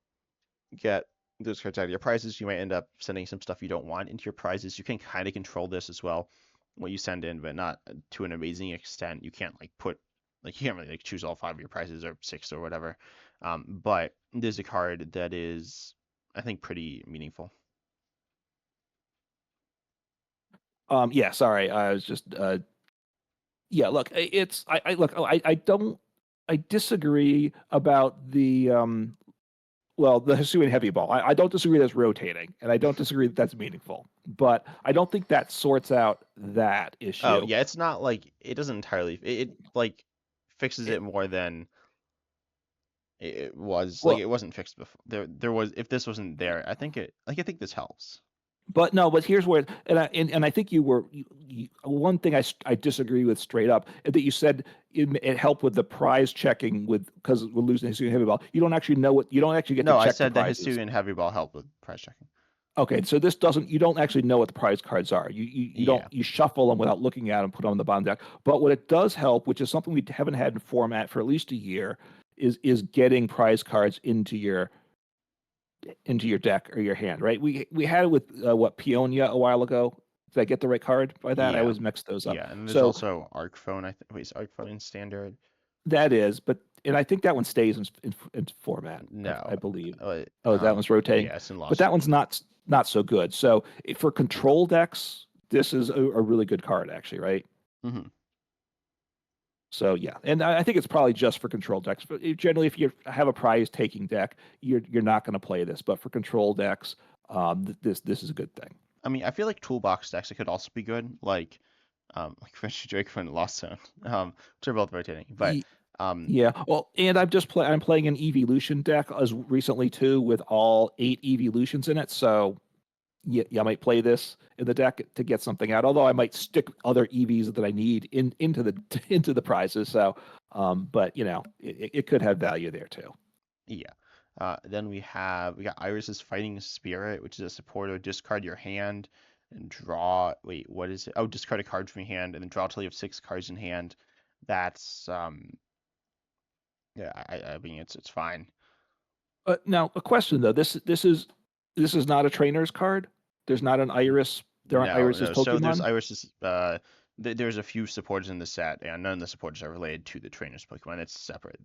get those cards out of your prizes. You might end up sending some stuff you don't want into your prizes. You can kind of control this as well, what you send in, but not to an amazing extent. You can't like you can't really like choose all 5 of your prizes or 6 or whatever. But there's a card that is, I think, pretty meaningful. Yeah, sorry. I was just yeah, look, I look, I don't I disagree about the well, the Hisuian heavy ball. I don't disagree that's rotating, and I don't disagree that that's meaningful, but I don't think that sorts out that Oh issue. yeah, it's not like it doesn't entirely. It like fixes it It, more than it was. Like well, it wasn't fixed before. There was if this wasn't there, I think this helps. but no, but here's where, and I think one thing I disagree with straight up that you said it helped with the prize checking with because we're losing Hisuian heavy ball. You don't actually know what you don't actually get to No, I check the said the prizes. Hisuian heavy ball helped with price checking. Okay, so this doesn't you don't actually know what the prize cards are. You don't Yeah. you shuffle them without looking at them, put them on the bottom deck. But what it does help, which is something we haven't had in format for at least a year, is getting prize cards into your deck or your hand, right? We had it with what Peonia a while ago. Did I get the right card by that? I Yeah. always mix those up. Yeah, and there's So also Arc Phone. I think wait, is Arc Phone in standard? that is, but and I think that one stays in format. No. I believe. Uh, Oh, that one's rotating, yeah, it's in but Lost that one's Region. not so good. So for control decks, this is a really good card, actually, right? Hmm. So yeah, and I think it's probably just for control decks. But generally, if you have a prize taking deck, you're not going to play this. But for control decks, this is a good thing. I mean, I feel like toolbox decks it could also be good, like French Drake from Lost Zone, which are both rotating. But um, Yeah. Well, and I'm playing an evolution deck as recently too with all 8 evolutions in it. So yeah, I might play this in the deck to get something out. Although I might stick other EVs that I need into the into the prizes. So, but it could have value there too. yeah. Then we got Iris's Fighting Spirit, which is a supporter. Discard your hand and draw. Wait, what is it? Oh, discard a card from your hand and then draw till you have 6 cards in hand. That's yeah. I mean, it's fine. Now a question though. This is not a trainer's card. There's not an N- Iris. There aren't No, Iris's no. So there's Pokemon. Iris's. There's a few supporters in the set, and none of the supporters are related to the trainer's Pokemon. It's separate.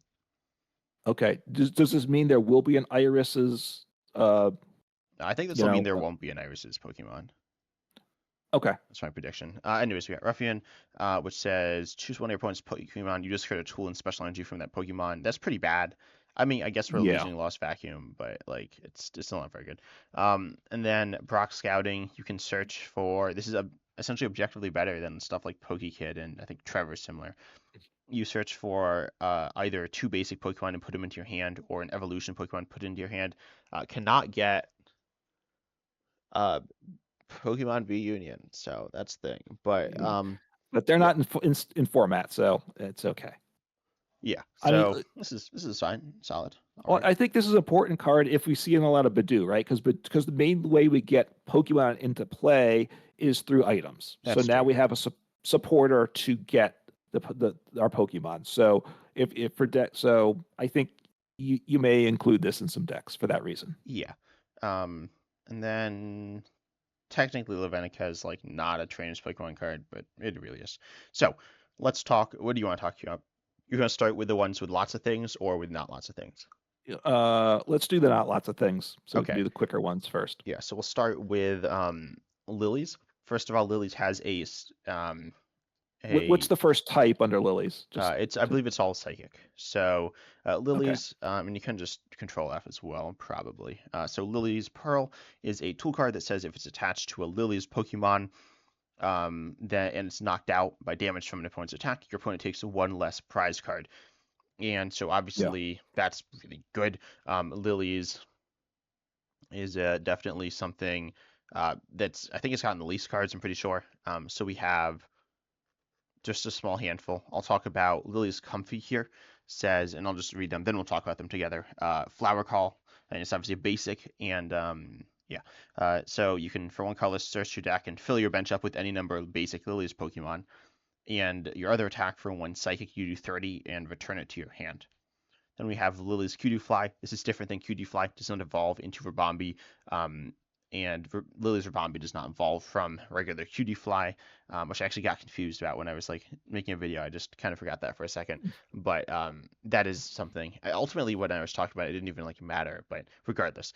Okay. Does this mean there will be an Iris's? Uh, I think this you will mean know. there won't be an Iris's Pokemon. Okay. That's my prediction. Anyways, we got Ruffian, which says choose one of your opponent's Pokemon. You discard a tool and special energy from that Pokemon. That's pretty bad. I mean, I guess we're Yeah. losing Lost Vacuum, but like it's still not very good. And then Brock Scouting, you can search for. This is essentially objectively better than stuff like Pokekid and I think Trevor's similar. You search for either 2 basic Pokemon and put them into your hand, or an evolution Pokemon put into your hand. Cannot get uh, Pokemon V Union, so that's the thing. But But they're yeah, not in format, so it's okay. yeah. I mean, So this is fine, solid, all well, right. I think this is an important card if we see in a lot of Badoo, right? Because the main way we get Pokemon into play is through items. So That's now true. we have a supporter to get our Pokemon. So if for deck, so I think you may include this in some decks for that reason. Yeah. Um, and then technically Lavenica is like not a trainer's Pokemon card, but it really is. So let's talk. What do you want to talk about? You're gonna start with the ones with lots of things or with not lots of things? Let's do the not lots of things, so we can Okay. do the quicker ones first. Yeah. So we'll start with Lily's. First of all, Lily's has What's a the first type under Lilies? Just it's I to, believe it's all psychic. So okay. Lily's and you can just control F as well, probably. So Lily's Pearl is a tool card that says if it's attached to a Lily's Pokemon, that and it's knocked out by damage from an opponent's attack, your opponent takes 1 less prize card. And so Yeah. obviously that's really good. Lily's is definitely something that's I think it's gotten the least cards. I'm pretty sure. So we have just a small handful. I'll talk about Lily's Comfy here. Says, and I'll just read them, then we'll talk about them together. Flower Call, and it's obviously a basic, and yeah. So you can, for 1 colorless, search your deck and fill your bench up with any number of basic Lily's Pokemon. And your other attack for 1 psychic, you do 30 and return it to your hand. Then we have Lily's Cutie Fly. This is different than Cutie Fly. It does not evolve into Rabombi. Um, and Lily's Rabombi does not evolve from regular Cutie Fly, which I actually got confused about when I was like making a video. I just kind of forgot that for a second, but that is something. Ultimately, when I was talking about it, it didn't even like matter. But regardless,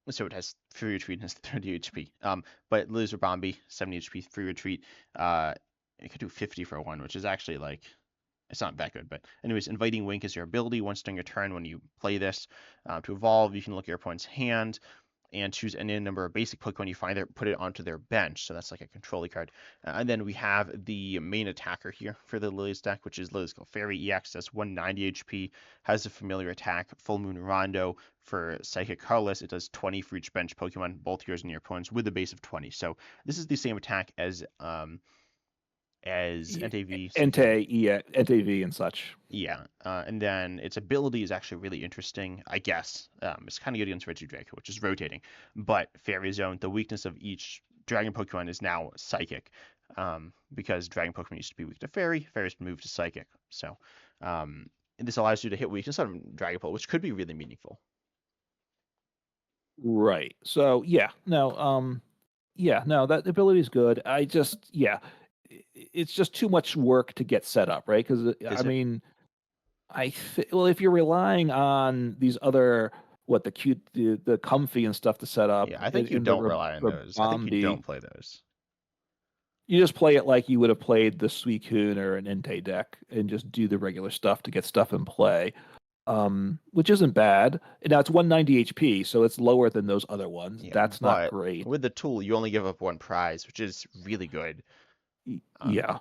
so it has free retreat and has 30 HP. But Lily's Rabombi 70 HP free retreat. Uh, it could do 50 for one, which is actually like it's not that good, but anyways, Inviting Wink is your ability. Once during your turn, when you play this, to evolve, you can look at your opponent's hand and choose any number of basic Pokemon you find there, put it onto their bench. So that's like a control card. And then we have the main attacker here for the Lily's deck, which is Lily's Clefairy EX. That's 190 HP, has a familiar attack, Full Moon Rondo for Psychic Colorless. It does 20 for each bench Pokemon, both yours and your opponent's, with a base of 20. So this is the same attack as NTV. So you can Entei, NTV, and such. yeah, and then its ability is actually really interesting, I guess. It's kind of good against Regidrago, which is rotating. But Fairy Zone, the weakness of each Dragon Pokemon is now Psychic, because Dragon Pokemon used to be weak to Fairy, Fairy's moved to Psychic. So this allows you to hit weakness on Dragon Ball, which could be really meaningful. Right. So yeah, no, that ability is good. It's just too much work to get set up, right? Because I Is it? mean, well, if you're relying on these other the cute, the comfy and stuff to set up Yeah, I think you in the don't rely on those. I think you Rabombi, don't play those. you just play it like you would have played the Suicune or an Entei deck and just do the regular stuff to get stuff in play, which isn't bad. Now it's 190 HP, so it's lower than those other ones. Yeah, That's not but great. with the tool, you only give up one prize, which is really good. Um, Yeah.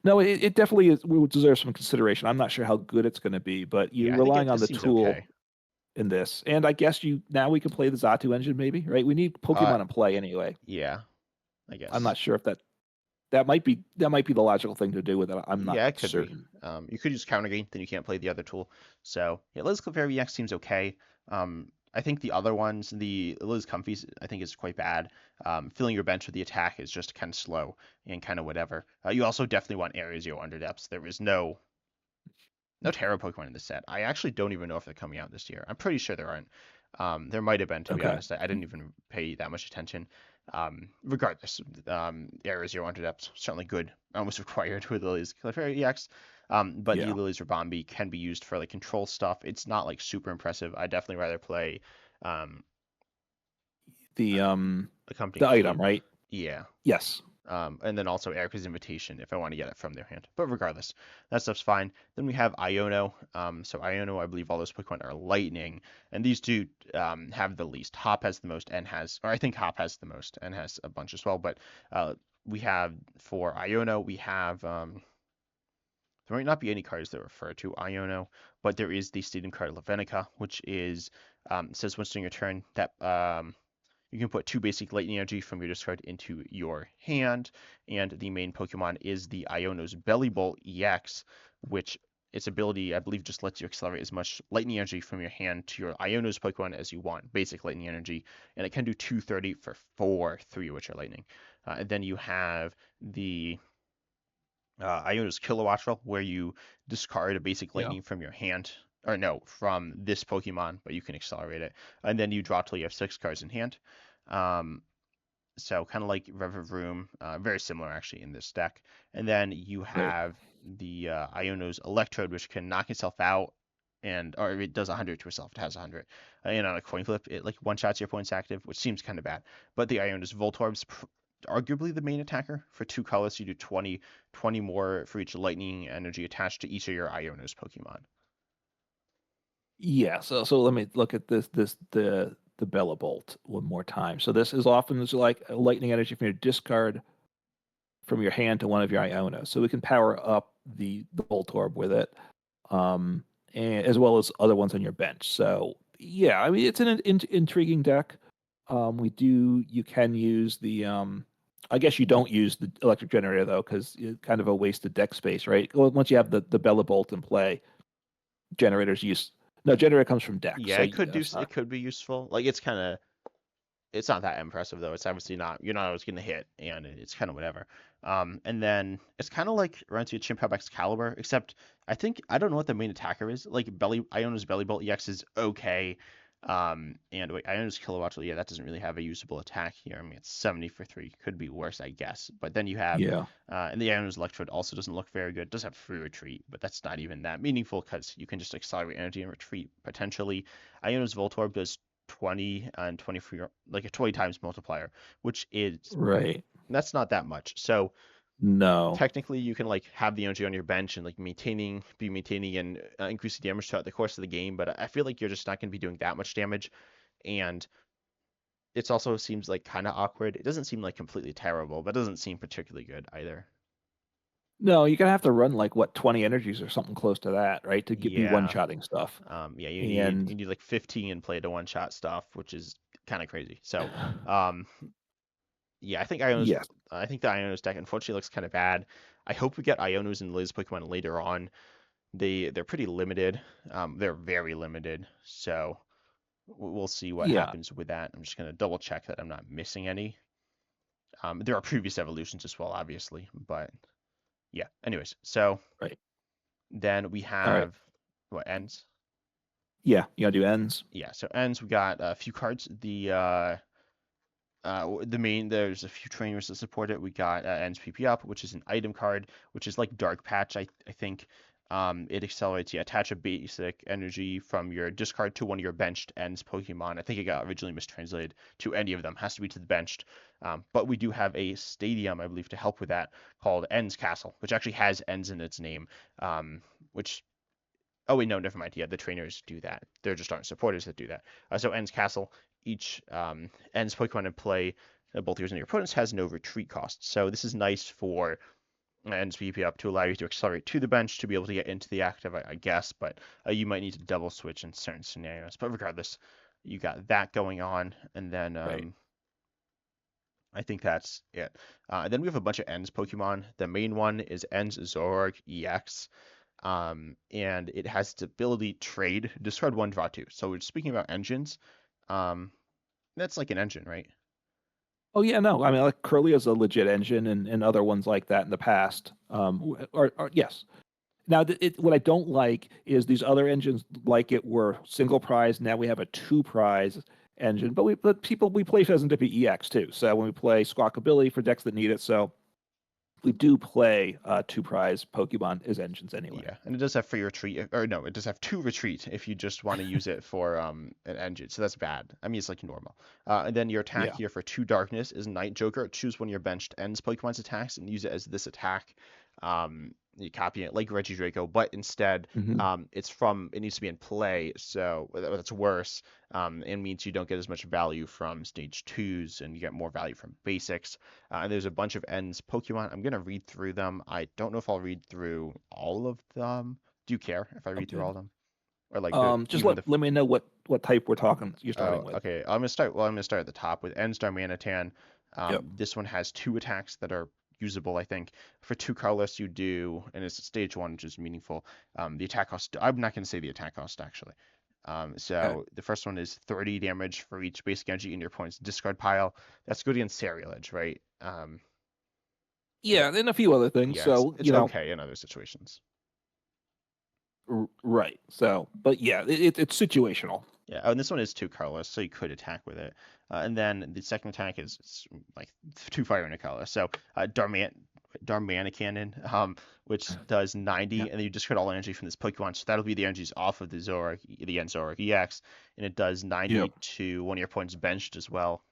No, it definitely is, will deserve some consideration. I'm not sure how good it's going to be, but you're yeah, I think relying it on the seems tool okay. in this. And I guess now we can play the Zatu engine, maybe, right? We need Uh, Pokemon in play anyway. yeah, I I'm guess. not sure if that might be the logical thing to do with it. I'm not Yeah, it could be. certain. You could use counter gain, then you can't play the other tool. So yeah, Liz Clefairy EX seems okay. I think the other ones, the Liz Comfy, I think is quite bad. Filling your bench with the attack is just kind of slow and kind of whatever. You also definitely want Area Zero Underdepths. There is no Terra Pokemon in this set. I actually don't even know if they're coming out this year. I'm pretty sure there aren't. There might have been, to be Okay. honest. I didn't even pay that much attention. Regardless, Area Zero Under Depth certainly good, almost required with Lily's Clefairy EX. But the Yeah. Lily's Rabombi can be used for like control stuff. It's not like super impressive. I definitely rather play um, The Accompanying the item, Theme. right? Yeah, Yes. and then also Erica's Invitation if I want to get it from their hand. But regardless, that stuff's fine. Then we have Iono. So Iono, I believe all those Pokemon are Lightning, and these two have the least. Hop has the most, and or I think Hop has the most, and has a bunch as well. But we have for Iono, we have there might not be any cards that refer to Iono, but there is the Stadium card Lavenica, which is says once during your turn that you can put two basic lightning energy from your discard into your hand, and the main Pokemon is the Iono's Belly Bolt EX, which its ability, I believe, just lets you accelerate as much lightning energy from your hand to your Iono's Pokemon as you want, basic lightning energy, and it can do 230 for 4/3, which are lightning. And then you have the Iono's Kilowatt Roll, where you discard a basic Yeah. lightning from your hand, or no, from this Pokemon, but you can accelerate it, and then you draw till you have 6 cards in hand. Um, so kind of like Revavroom, very similar actually in this deck. And then you Right. have the Iono's Electrode, which can knock itself out, or it does 100 to itself. It has 100. And on a coin flip, it like one shots your opponent's active, which seems kind of bad. But the Iono's Voltorb's arguably the main attacker. For 2 colors, you do 20 more for each lightning energy attached to each of your Iono's Pokemon. Yeah. So let me look at the Bella Bolt one more time. So this is often as like a lightning energy from your discard from your hand to one of your Ionos. So we can power up the Voltorb with it, um, and as well as other ones on your bench. So yeah, I mean it's an intriguing deck. You can use I guess you don't use the electric generator though, because it's kind of a wasted deck space, right? Well, once you have the Bella Bolt in play, generators use no generator comes from deck, Yeah, so that's it not. could be useful. Like it's not that impressive though. It's obviously not. You're not always going to hit, and it's kind of whatever. And then it's kind of like runs you Chimp Excalibur, except I don't know what the main attacker is. Like Iono's Belly Bolt EX is okay. And wait, Iono's Kilowatt, yeah, that doesn't really have a usable attack here. I mean, it's 70 for 3. Could be worse, I guess. But then you have, Yeah. and the Iono's Electrode also doesn't look very good. It does have free retreat, but that's not even that meaningful because you can just accelerate energy and retreat potentially. Iono's Voltorb does 20 and 23, like a 20 times multiplier, which is, Right. that's not that much. So No. technically you can like have the energy on your bench and like be maintaining and increasing damage throughout the course of the game, but I feel like you're just not going to be doing that much damage. And it also seems like kind of awkward. It doesn't seem like completely terrible, but it doesn't seem particularly good either. No, you're gonna have to run like what 20 energies or something close to that, right? To get be Yeah. one-shotting stuff. Yeah, And you need like 15 play to one shot stuff, which is kind of crazy. So, um, yeah, yes. I think the Iono's deck unfortunately looks kind of bad. I hope we get Ionos and Liz Pokemon later on. They're pretty limited. They're very limited. So we'll see what Yeah. happens with that. I'm just gonna double check that I'm not missing any. There are previous evolutions as well, obviously, but yeah. Anyways, so Right. then we All right. have what ends? Yeah. You gotta do ends. Yeah, so ends. We got a few cards. The main there's a few trainers that support it. We got ends PP up, which is an item card, which is like Dark Patch. I think. It accelerates. You attach a basic energy from your discard to one of your benched ends Pokemon. I think it got originally mistranslated to any of them. Has to be to the benched. But we do have a stadium, I believe, to help with that called Ends Castle, which actually has ends in its name. Which Oh wait, no, never mind. Yeah, the trainers do that. There just aren't supporters that do that. So ends castle. Each ends Pokemon in play, both yours and your opponent's, has no retreat cost. So this is nice for ends PP up to allow you to accelerate to the bench to be able to get into the active, I guess. But you might need to double switch in certain scenarios. But regardless, you got that going on, and then Right. I think that's it. Then we have a bunch of ends Pokemon. The main one is ends Zoroark EX. And it has the ability trade, discard one, draw two. So we're speaking about engines. Um, that's like an engine, right? Oh yeah, no. I mean, like Curly is a legit engine, and other ones like that in the past. Yes. Now, what I don't like is these other engines, like it were single prize. Now we have a two prize engine, but people we play Pheasant Tippy EX too. So when we play Squawkabilly for decks that need it, so we do play two prize Pokemon as engines anyway. Yeah, and it does have free retreat, or no, it does have two retreat if you just want to use it for an engine. So that's bad. I mean, it's like normal. And then your attack Yeah. here for two darkness is Night Joker. Choose one of your benched ends Pokemon's attacks and use it as this attack. You copy it like Regidrago, but instead, Hmm. it needs to be in play, so that's worse. It means you don't get as much value from stage twos, and you get more value from basics. And there's a bunch of ends Pokemon. I'm gonna read through them. I don't know if I'll read through all of them. Do you care if I read through Okay. all of them, or like the Just even let the let me know what type you're Oh, starting with. okay. I'm gonna start. Well, I'm gonna start at the top with Enstar Manitan. Yep. This one has two attacks that are usable, I think. For two colorless, you do, and it's stage one, which is meaningful. The attack cost. I'm not gonna say the attack cost actually. Okay. So the first one is 30 damage for each basic energy in your opponent's discard pile. That's good against Cerealage, right? Yeah, and a few other things. Yeah, So it's okay in other situations. right. So, but yeah, it's situational. Yeah, oh, and this one is two colorless, so you could attack with it. And then the second attack is like two fire and a color. So Darmanicanon, which does Yeah. 90, and then you discard all energy from this Pokemon. So that'll be the energies off of the Zoroark, the end Zoroark EX, and it does Yep. 90 to one of your opponent's benched as well.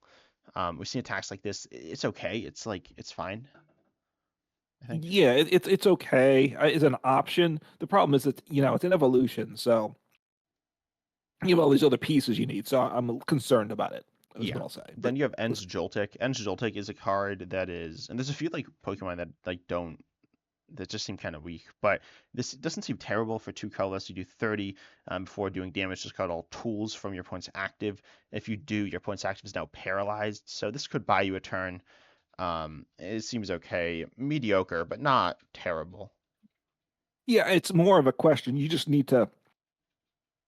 We've seen attacks like this. It's okay. It's like it's fine, I think. Yeah, it's okay. It's an option. The problem is that it's an evolution, so you have all these other pieces you need. So I'm concerned about it. Is Yeah. what I'll say. Then But you have Ends listen, Joltik. Ends Joltik is a card that is, and there's a few like Pokemon that like don't that just seem kind of weak. But this doesn't seem terrible for two colorless. You do 30 before doing damage. Just called all tools from your opponent's active. If you do, your opponent's active is now paralyzed. So this could buy you a turn. It seems okay, mediocre, but not terrible. yeah, it's more of a question. You just need to.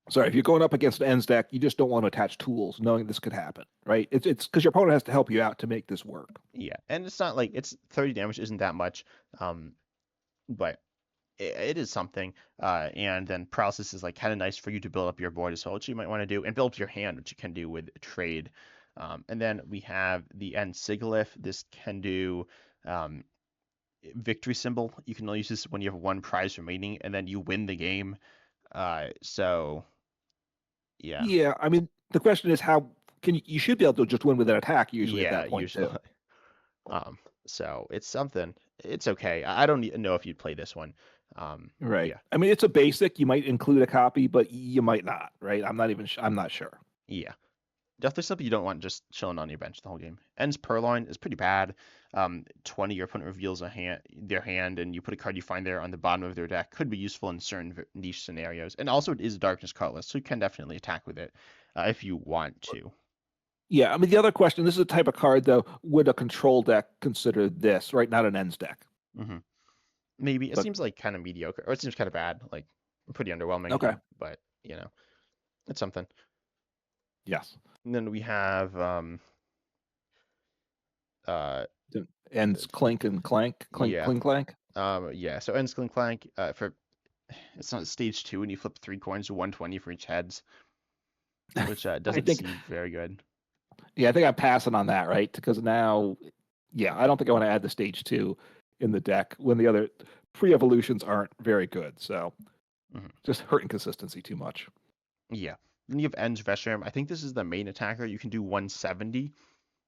Sorry, if you're going up against an ends deck, you just don't want to attach tools, knowing this could happen, right? It's because your opponent has to help you out to make this work. Yeah, and it's not like it's 30 damage isn't that much. But it is something. And then paralysis is like kind of nice for you to build up your board as well, which you might want to do, and build up your hand, which you can do with trade. And then we have the end Sigilyph. This can do um, victory symbol. You can only use this when you have one prize remaining, and then you win the game. So yeah, Yeah, I mean, the question is how can you should be able to just win with an attack usually at yeah, that point usually. too. Um, so it's something. It's okay. I don't know if you'd play this one. Right. Yeah, I mean, it's a basic. You might include a copy, but you might not. Right. I'm not sure. yeah. Definitely something you don't want just chilling on your bench the whole game. Ends Purloin is pretty bad. 20, your opponent reveals their hand, and you put a card you find there on the bottom of their deck. Could be useful in certain niche scenarios. And also, it is darkness colorless, so you can definitely attack with it if you want to. Yeah. I mean, the other question. This is a type of card though. Would a control deck consider this? Right. Not an ends deck. hmm Maybe it But seems like kind of mediocre, or it seems kind of bad, like pretty underwhelming. okay. But it's something. Yes. And then we have uh, The ends clink and clank. Clink yeah, clink clank. yeah. So ends Clank for it's not stage two, and you flip 3 coins to 120 for each heads, which I doesn't think. seem very good. Yeah. I think I'm passing on that. Right. Because now, yeah, I don't think I want to add the stage two in the deck when the other pre-evolutions aren't very good. So hmm just hurting consistency too much. Yeah. Then you have Ends Veshram. I think this is the main attacker. You can do 170,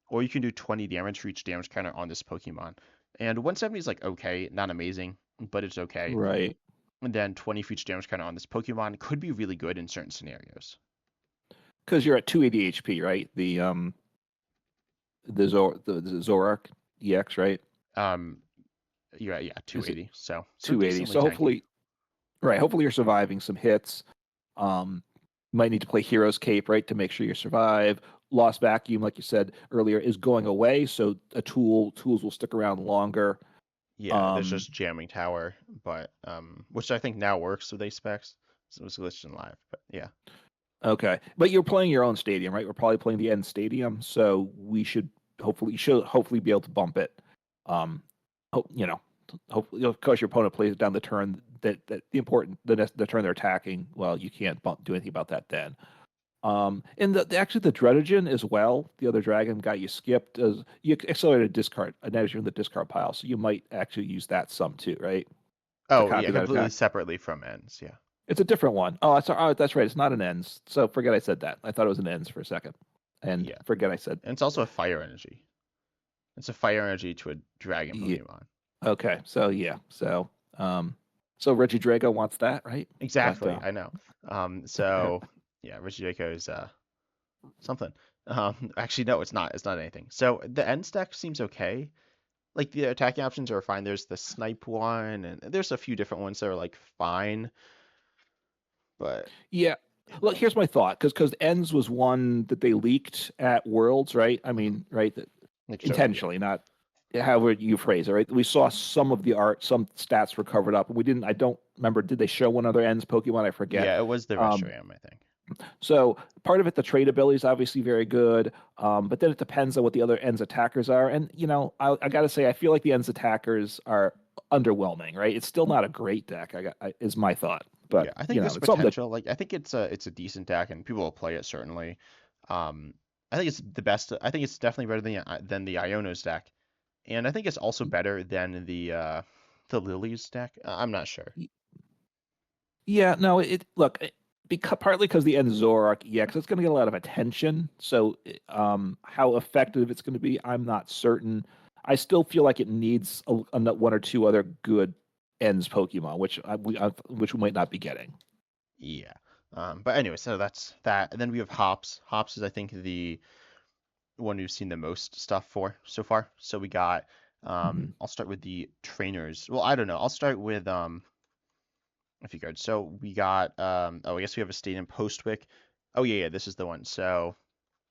or you can do 20 damage for each damage counter on this Pokemon. And 170 is like okay, not amazing, but it's okay. Right. And then 20 for each damage counter on this Pokemon could be really good in certain scenarios. Because you're at 280 HP, right? The Zorak EX, right? Um, yeah, Is it 280. So 280? decently So tanky. hopefully, right. Hopefully you're surviving some hits. Um, you might need to play Hero's Cape, right, to make sure you survive. Lost Vacuum, like you said earlier, is going away, so tools will stick around longer. Yeah, there's Um, just jamming tower, but which I think now works with Ace Specs. So it was glitched in live, but yeah. okay, but you're playing your own stadium, right? We're probably playing the end stadium, so we should hopefully be able to bump it. Um, you know, hopefully, of course, your opponent plays down the turn that the turn they're attacking. Well, you can't do anything about that then. And actually the Dredagen as well, the other dragon got you skipped as you accelerated discard, and as you're in the discard pile, so you might actually use that some too, right? To Oh yeah, copy that completely attack. separately from ends. Yeah, It's a different one. That's right. It's not an ends. So forget I said that. I thought it was an ends for a second, and yeah, forget I said. and it's also a fire energy. It's a fire energy to a dragon Yeah. Pokemon. Okay. So yeah. So Reggie Drago wants that, right? But Exactly, I know. So yeah, Richie Draco is something. Actually, no, it's not. It's not anything. So the end stack seems okay. Like the attacking options are fine. There's the snipe one, and there's a few different ones that are like fine, but yeah. you Look, know, here's my thought, because ends was one that they leaked at Worlds, right? I mhm, mean, right? it showed, yeah, Intentionally, not however you phrase it, right? We saw some of the art, some stats were covered up. We didn't. I don't remember. Did they show one other ends Pokemon? I forget. yeah, it was the Um, Reshiram, I think. so part of it, the trade ability is obviously very good, but then it depends on what the other ends attackers are. And I got to say, I feel like the ends attackers are underwhelming, right? It's still not a great deck. Is my thought, Yeah, but I think this it's something that potential, like I think it's a decent deck and people will play it certainly. Um, I think it's the best. I think it's definitely better than the Iono's deck, and I think it's also better than the Lily's deck. I'm not sure. yeah, no, because partly because the end Zorak EX, it's going to get a lot of attention. So, how effective it's going to be, I'm not certain. I still feel like it needs one or two other good ends Pokemon, which we might not be getting. Yeah. But anyway, so that's that. And then we have Hops. Hops is I think the one we've seen the most stuff for so far. So we got Mhm. I'll start with the trainers. Well, I don't know. I'll start with if you could. So we got I guess we have a Stadium Postwick. Oh yeah, this is the one. So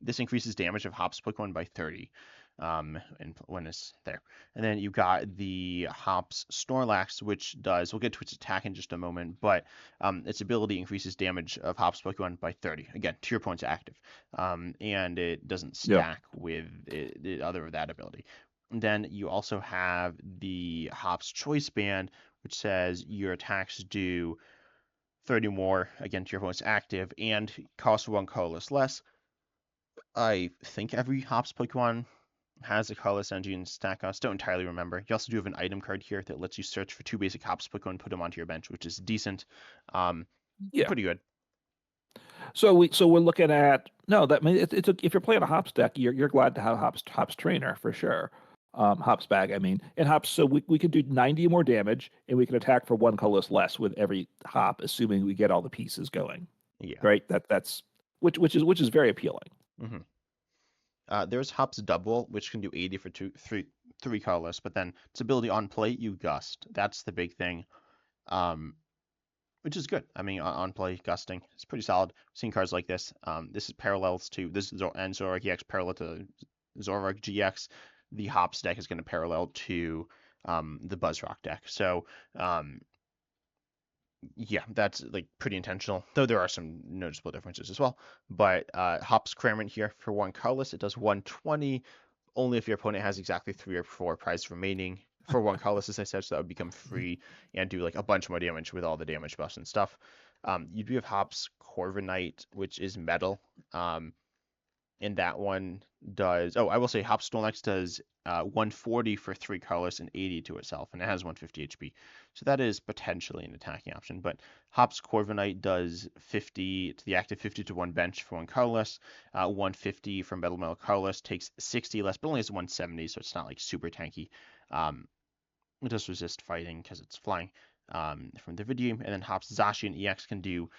this increases damage of Hops Pokemon by 30. And when it's there. And then you got the Hops Snorlax, which does, we'll get to its attack in just a moment, but its ability increases damage of Hops Pokemon by 30. Again, to your points active. And it doesn't Yeah. stack with the other of that ability. And then you also have the Hops Choice Band, which says your attacks do 30 more against your opponent's active and cost one colorless less. I think every Hops Pokemon has a colorless energy in stack cost. Don't entirely remember. You also do have an item card here that lets you search for two basic Hops Pokemon and put them onto your bench, which is decent. Um, Yeah. Pretty good. So we're looking at no. That I mean if you're playing a hops deck, you're glad to have hops trainer for sure. Hops bag, I mean, and hops. So we could do 90 more damage, and we can attack for one colorless less with every hop, assuming we get all the pieces going. Yeah. Right. That's which is very appealing. hmm there's Hops Double, which can do 80 for three colorless, but then its ability on play, you gust. That's the big thing. Um, which is good. I mean, on play gusting, it's pretty solid. I've seen cards like this. This is parallels to this and Zoroark EX parallel to Zoroark GX. The Hops deck is going to parallel to the Buzzrock deck. So yeah, that's like pretty intentional. Though there are some noticeable differences as well. But Hops Cramorant here for one colorless, it does 120 only if your opponent has exactly 3 or 4 prizes remaining for one colorless, as I said, so that would become free and do like a bunch more damage with all the damage buffs and stuff. You do have Hops Corviknight, which is metal. And that one does. Oh, I will say Hops Snorlax does 140 for 3 colors and 80 to itself, and it has 150 HP. So that is potentially an attacking option. But Hops Corviknight does 50 to the active, 50 to one bench for one colorless, 150 from Metal colorless, takes 60 less, but only has 170, so it's not like super tanky. Um, it does resist fighting because it's flying from the video. And then Hops Zacian EX can do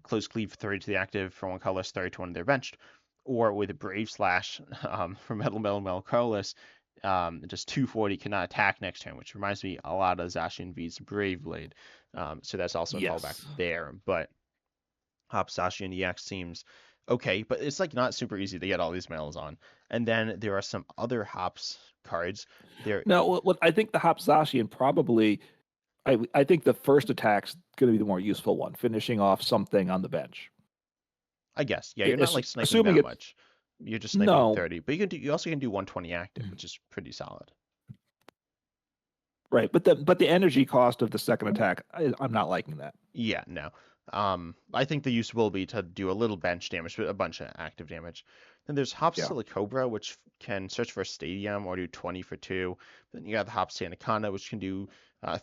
close cleave 30 to the active for one colorless, 30 to one of their benched. Or with a Brave Slash from Metal colorless, just 240 cannot attack next turn, which reminds me a lot of Zacian V's Brave Blade. So that's also a fallback Yes. there. But Hops Zacian EX seems okay, but it's like not super easy to get all these medals on. And then there are some other Hops cards. There, No, what I think the Hopzachian probably I think the first attack's going to be the more useful one, finishing off something on the bench. I guess, yeah, you're not like sniping Assuming that it's much. You're just sniping no 30, but you also can do 120 active, which is pretty solid. right, but the energy cost of the second attack, I'm not liking that. Yeah, no. I think the use will be to do a little bench damage, but a bunch of active damage. Then there's Hops Yeah. Silicobra, which can search for a stadium or do 20 for 2. Then you got the Hops Sandaconda, which can do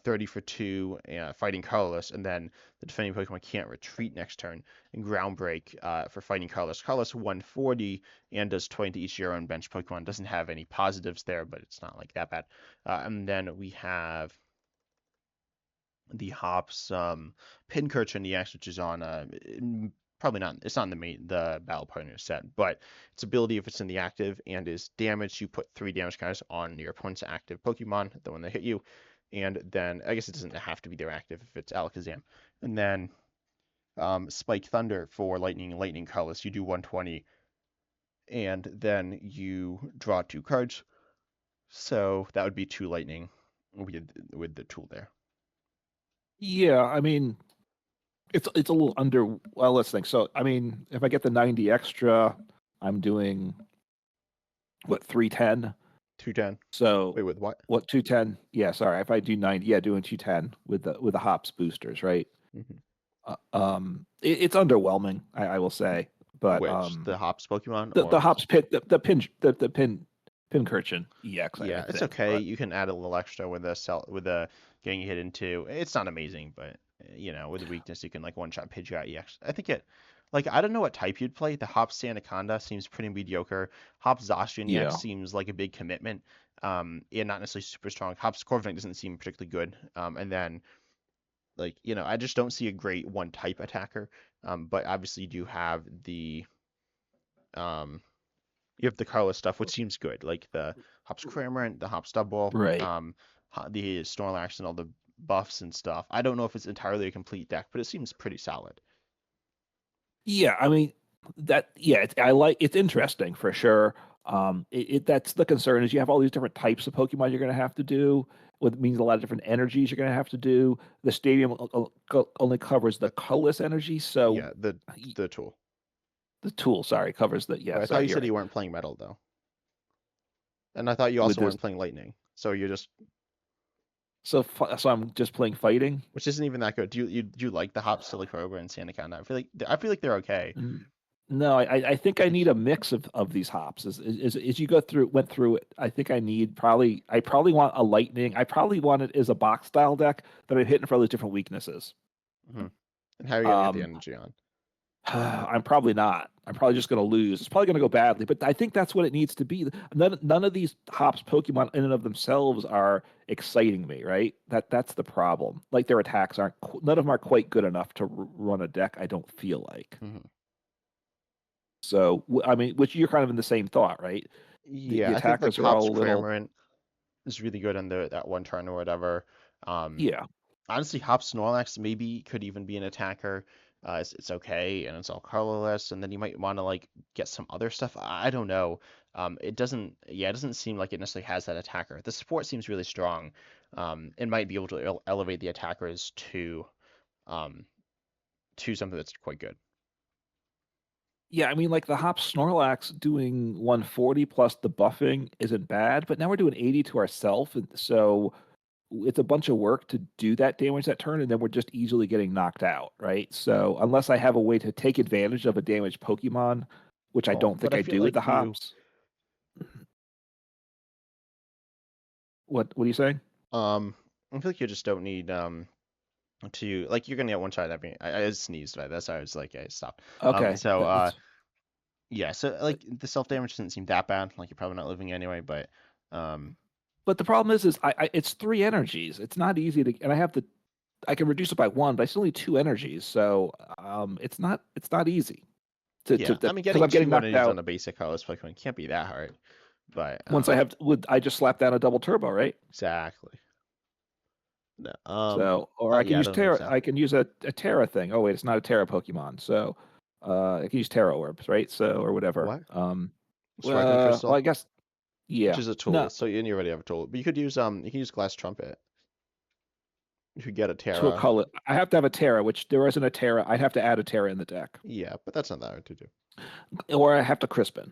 30 for 2, fighting colorless, and then the defending Pokemon can't retreat next turn. And Ground Break for fighting colorless. Colorless 140 and does 20 to each of your own bench Pokemon. Doesn't have any positives there, but it's not like that bad. And then we have the Hops Pincurchin EX, which is on probably not, it's not in the battle partner set, but its ability, if it's in the active and is damaged, you put 3 damage counters on your opponent's active Pokemon, the one that hit you, and then I guess it doesn't have to be their active if it's Alakazam. And then Spike Thunder for lightning colors, you do 120, and then you draw 2 cards, so that would be 2 lightning with the tool there. Yeah, I mean, it's a little under. Well, let's think. So, I mean, if I get the 90 extra, I'm doing what 310. 210. So, Wait, with what? what 210? Yeah, sorry. If I do 90, yeah, doing 210 with the hops boosters, right? Mhm. It's underwhelming, I will say, but Which the Hops Pokemon the or hops pit the Pincurchin EX, I yeah, it's think, okay. but You can add a little extra with a getting hit into. It's not amazing, but with the weakness you can like one shot Pidgeot EX. I think it like I don't know what type you'd play. The Hops Anaconda seems pretty mediocre. Hops Zacian EX yeah. seems like a big commitment. And not necessarily super strong. Hops Corviknight doesn't seem particularly good. And then like I just don't see a great one type attacker. But obviously you do have the um you have the colorless stuff, which seems good, like the Hops Cramorant, the Hops Double, Right. the Snorlax, and all the buffs and stuff. I don't know if it's entirely a complete deck, but it seems pretty solid. Yeah, I mean I like it's interesting for sure. That's the concern is you have all these different types of Pokemon you're going to have to do, which means a lot of different energies you're going to have to do. The stadium only covers the Uh, colorless energy, so yeah, the tool. the tool, sorry, covers the But yeah, I thought sorry, you you're said right. you weren't playing Metal though, and I thought you With also this, weren't playing Lightning. So you're just So I'm just playing fighting. which isn't even that good. Do you like the Hop, Silicobra, and Sandaconda? I feel like they're okay. Mm. No, I think I need a mix of these hops. As you went through it, I think I probably want a lightning. I probably want it as a box style deck that I'm hitting for all those different weaknesses. Hmm. And how are you gonna get the Um, energy on? I'm probably not. I'm probably just going to lose. It's probably going to go badly, but I think that's what it needs to be. None of these hops Pokemon in and of themselves are exciting me, right? That's the problem. Like their attacks none of them are quite good enough to run a deck. I don't feel like. Hmm. So I mean, which you're kind of in the same thought, right? The Yeah, I think like attackers are Hops all a little, Cramorant is really good on that one turn or whatever. Um, yeah, Honestly, Hop Snorlax maybe could even be an attacker. It's okay, and it's all colorless, and then you might want to like get some other stuff. I don't know. It doesn't seem like it necessarily has that attacker. The support seems really strong. It might be able to elevate the attackers um, to something that's quite good. yeah. I mean, like the Hop Snorlax doing 140 plus the buffing isn't bad, but now we're doing 80 to ourselves, and so it's a bunch of work to do that damage that turn, and then we're just easily getting knocked out, right? So unless I have a way to take advantage of a damaged Pokemon, which I Oh, don't but think I I feel do with the like hops. What are you saying? um, I feel like you just don't need to like you're gonna get one shot at me. I sneezed, right? That's why I was like, I stopped. Um, Okay, so uh, it's Yeah, so like the self damage doesn't seem that bad. Like you're probably not living anyway, but um, but the problem is it's three energies. It's not easy to, and I can reduce it by one, but I still need two energies. So it's not easy yeah, I mean because getting I'm getting two knocked energies on out a basic colorless Pokemon can't be that hard. But once I just slap down a double turbo, right? exactly. No, So, or I can yeah, I use don't think Terra. so. I can use a Terra thing. Oh wait, it's not a Terra Pokemon. So, I can use Terra orbs, right? So, or whatever. What? Striking Well, Crystal, I guess which yeah. is a tool. No, So you already have a tool, but you can use Glass Trumpet. You could get a to a Terra. color. I have to have a Terra, which there isn't a Terra. I'd have to add a Terra in the deck, Yeah, but that's not that hard to do. or I have to Crispin.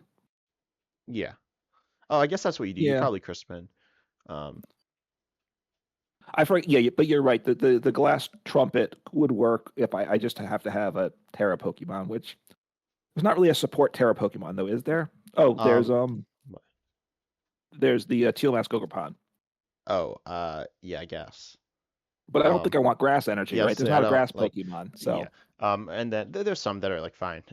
Yeah. Oh, I guess that's what you do. You Yeah, probably Crispin. Um, I forget. Yeah, but you're right. The glass trumpet would work if I just have to have a Terra Pokemon, which there's not really a support Terra Pokemon though, is there? Oh, um, there's the Teal Mask Ogerpon. yeah, I guess. But I don't think Um, I want grass energy, Yeah, I was right? There's say I not a don't grass like, Pokemon, yeah. so And then there's some that are like fine.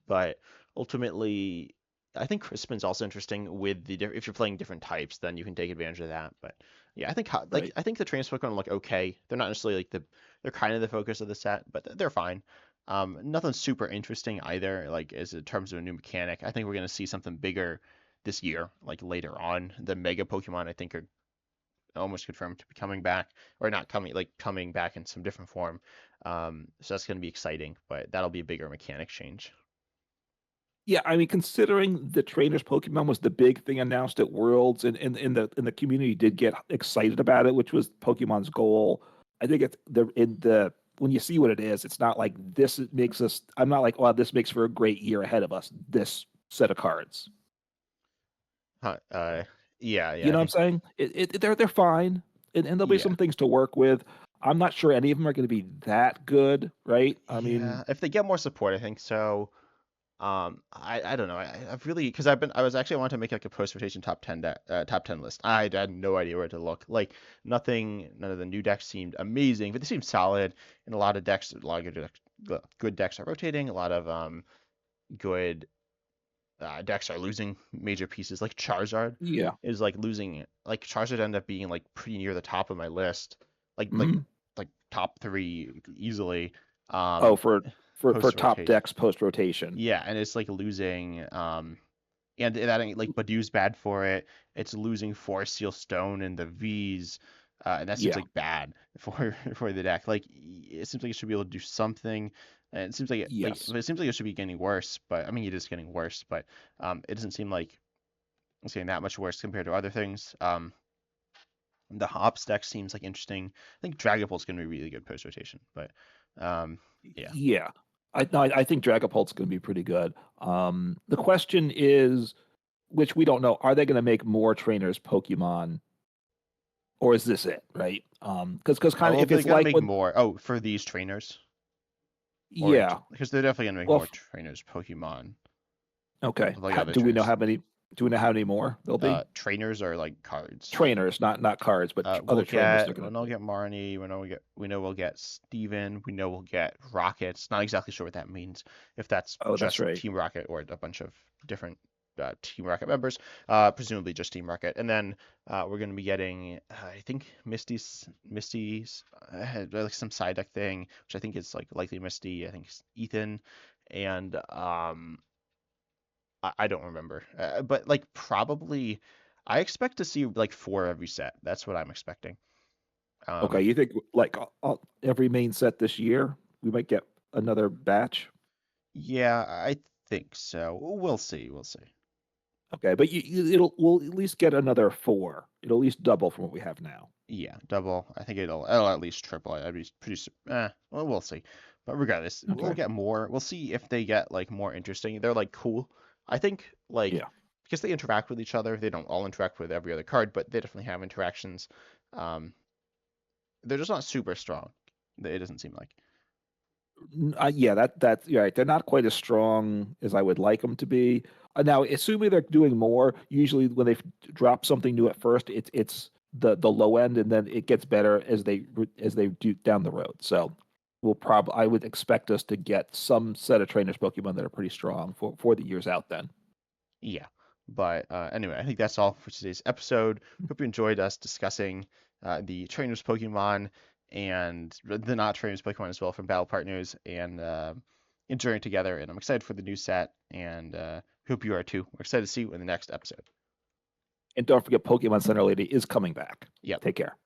But ultimately, I think Crispin's also interesting with if you're playing different types, then you can take advantage of that. But yeah, right. I think the trans Pokemon look okay. They're not necessarily like they're kind of the focus of the set, but they're fine. Nothing super interesting either. Like as in terms of a new mechanic, I think we're gonna see something bigger this year, like later on. The Mega Pokemon I think are almost confirmed to be coming back, or not coming, like coming back in some different form. So that's going to be exciting, but that'll be a bigger mechanic change. Yeah, I mean, considering the trainers Pokemon was the big thing announced at Worlds, and the community did get excited about it, which was Pokemon's goal. I think it's the when you see what it is, it's not like this makes us. I'm not like, well, this makes for a great year ahead of us. This set of cards, Huh, yeah, you yeah, I know what I'm think, saying? They're fine, and there'll be yeah, some things to work with. I'm not sure any of them are going to be that good, right? I mean, yeah. If they get more support, I think so. I don't know. I've really because I was actually I wanted to make like a post rotation top 10 list. I had no idea where to look. Like none of the new decks seemed amazing, but they seemed solid. And a lot of good decks are rotating. A lot of good decks are losing major pieces. Like Charizard yeah. is like losing. Like Charizard ended up being like pretty near the top of my list, like like Mhm. like top three easily. Oh, Um, for Post top rotation. decks post rotation. Yeah, and it's like losing. And that ain't like Badoo's bad for it. It's losing Forest Seal Stone and the V's. And that seems Yeah. like bad for for the deck. Like it seems like it should be able to do something. And it seems like Yes. but it seems like it should be getting worse. But I mean, it is getting worse. But it doesn't seem like it's getting that much worse compared to other things. The Hops deck seems like interesting. I think Dragapult's going to be really good post rotation. But yeah. Yeah. No, I think Dragapult's going to be pretty good. The question is, which we don't know, are they going to make more trainers Pokemon or is this it? Right? Because kind of Well, if they're it's gonna like make when more. Oh, for these trainers, or yeah, because they're definitely gonna make well, more trainers Pokemon. okay. Like other Do we know trainers. how many? Do we know how many more there'll be? Trainers are like cards. Trainers, not cards, but We'll other trainers they're get gonna we'll do. get Marnie. We know we'll get Steven. We know we'll get Rockets. Not exactly sure what that means. If that's Oh, that's just right. Team Rocket or a bunch of different Team Rocket members. Presumably just Team Rocket. And then we're gonna be getting I think Misty's like some side deck thing, which I think is like likely Misty. I think it's Ethan, and I don't remember. But like probably I expect to see like four every set. That's what I'm expecting. Okay, Um, you think like every main set this year we might get another batch? yeah, I think so. We'll see. We'll see. Okay, but it'll we'll at least get another four. It'll at least double from what we have now. Yeah, double. I think it'll at least triple. I'd be pretty. Well, we'll see. But regardless, we'll Okay. get more. We'll see if they get like more interesting. They're like cool. I think like Yeah. because they interact with each other. They don't all interact with every other card, but they definitely have interactions. Um, they're just not super strong. It doesn't seem like. Yeah, that's you're right. They're not quite as strong as I would like them to be. Now, assuming they're doing more, usually when they drop something new at first, it's the low end, and then it gets better as they do down the road. So we'll probably I would expect us to get some set of trainers Pokemon that are pretty strong for the years out then. Yeah. But anyway, I think that's all for today's episode. Hope you enjoyed us discussing the trainers Pokemon and the not trainers Pokemon as well from Battle Partners and enjoying together. And I'm excited for the new set and hope you are too. We're excited to see you in the next episode. And don't forget, Pokemon Center Lady is coming back. Yep. Take care.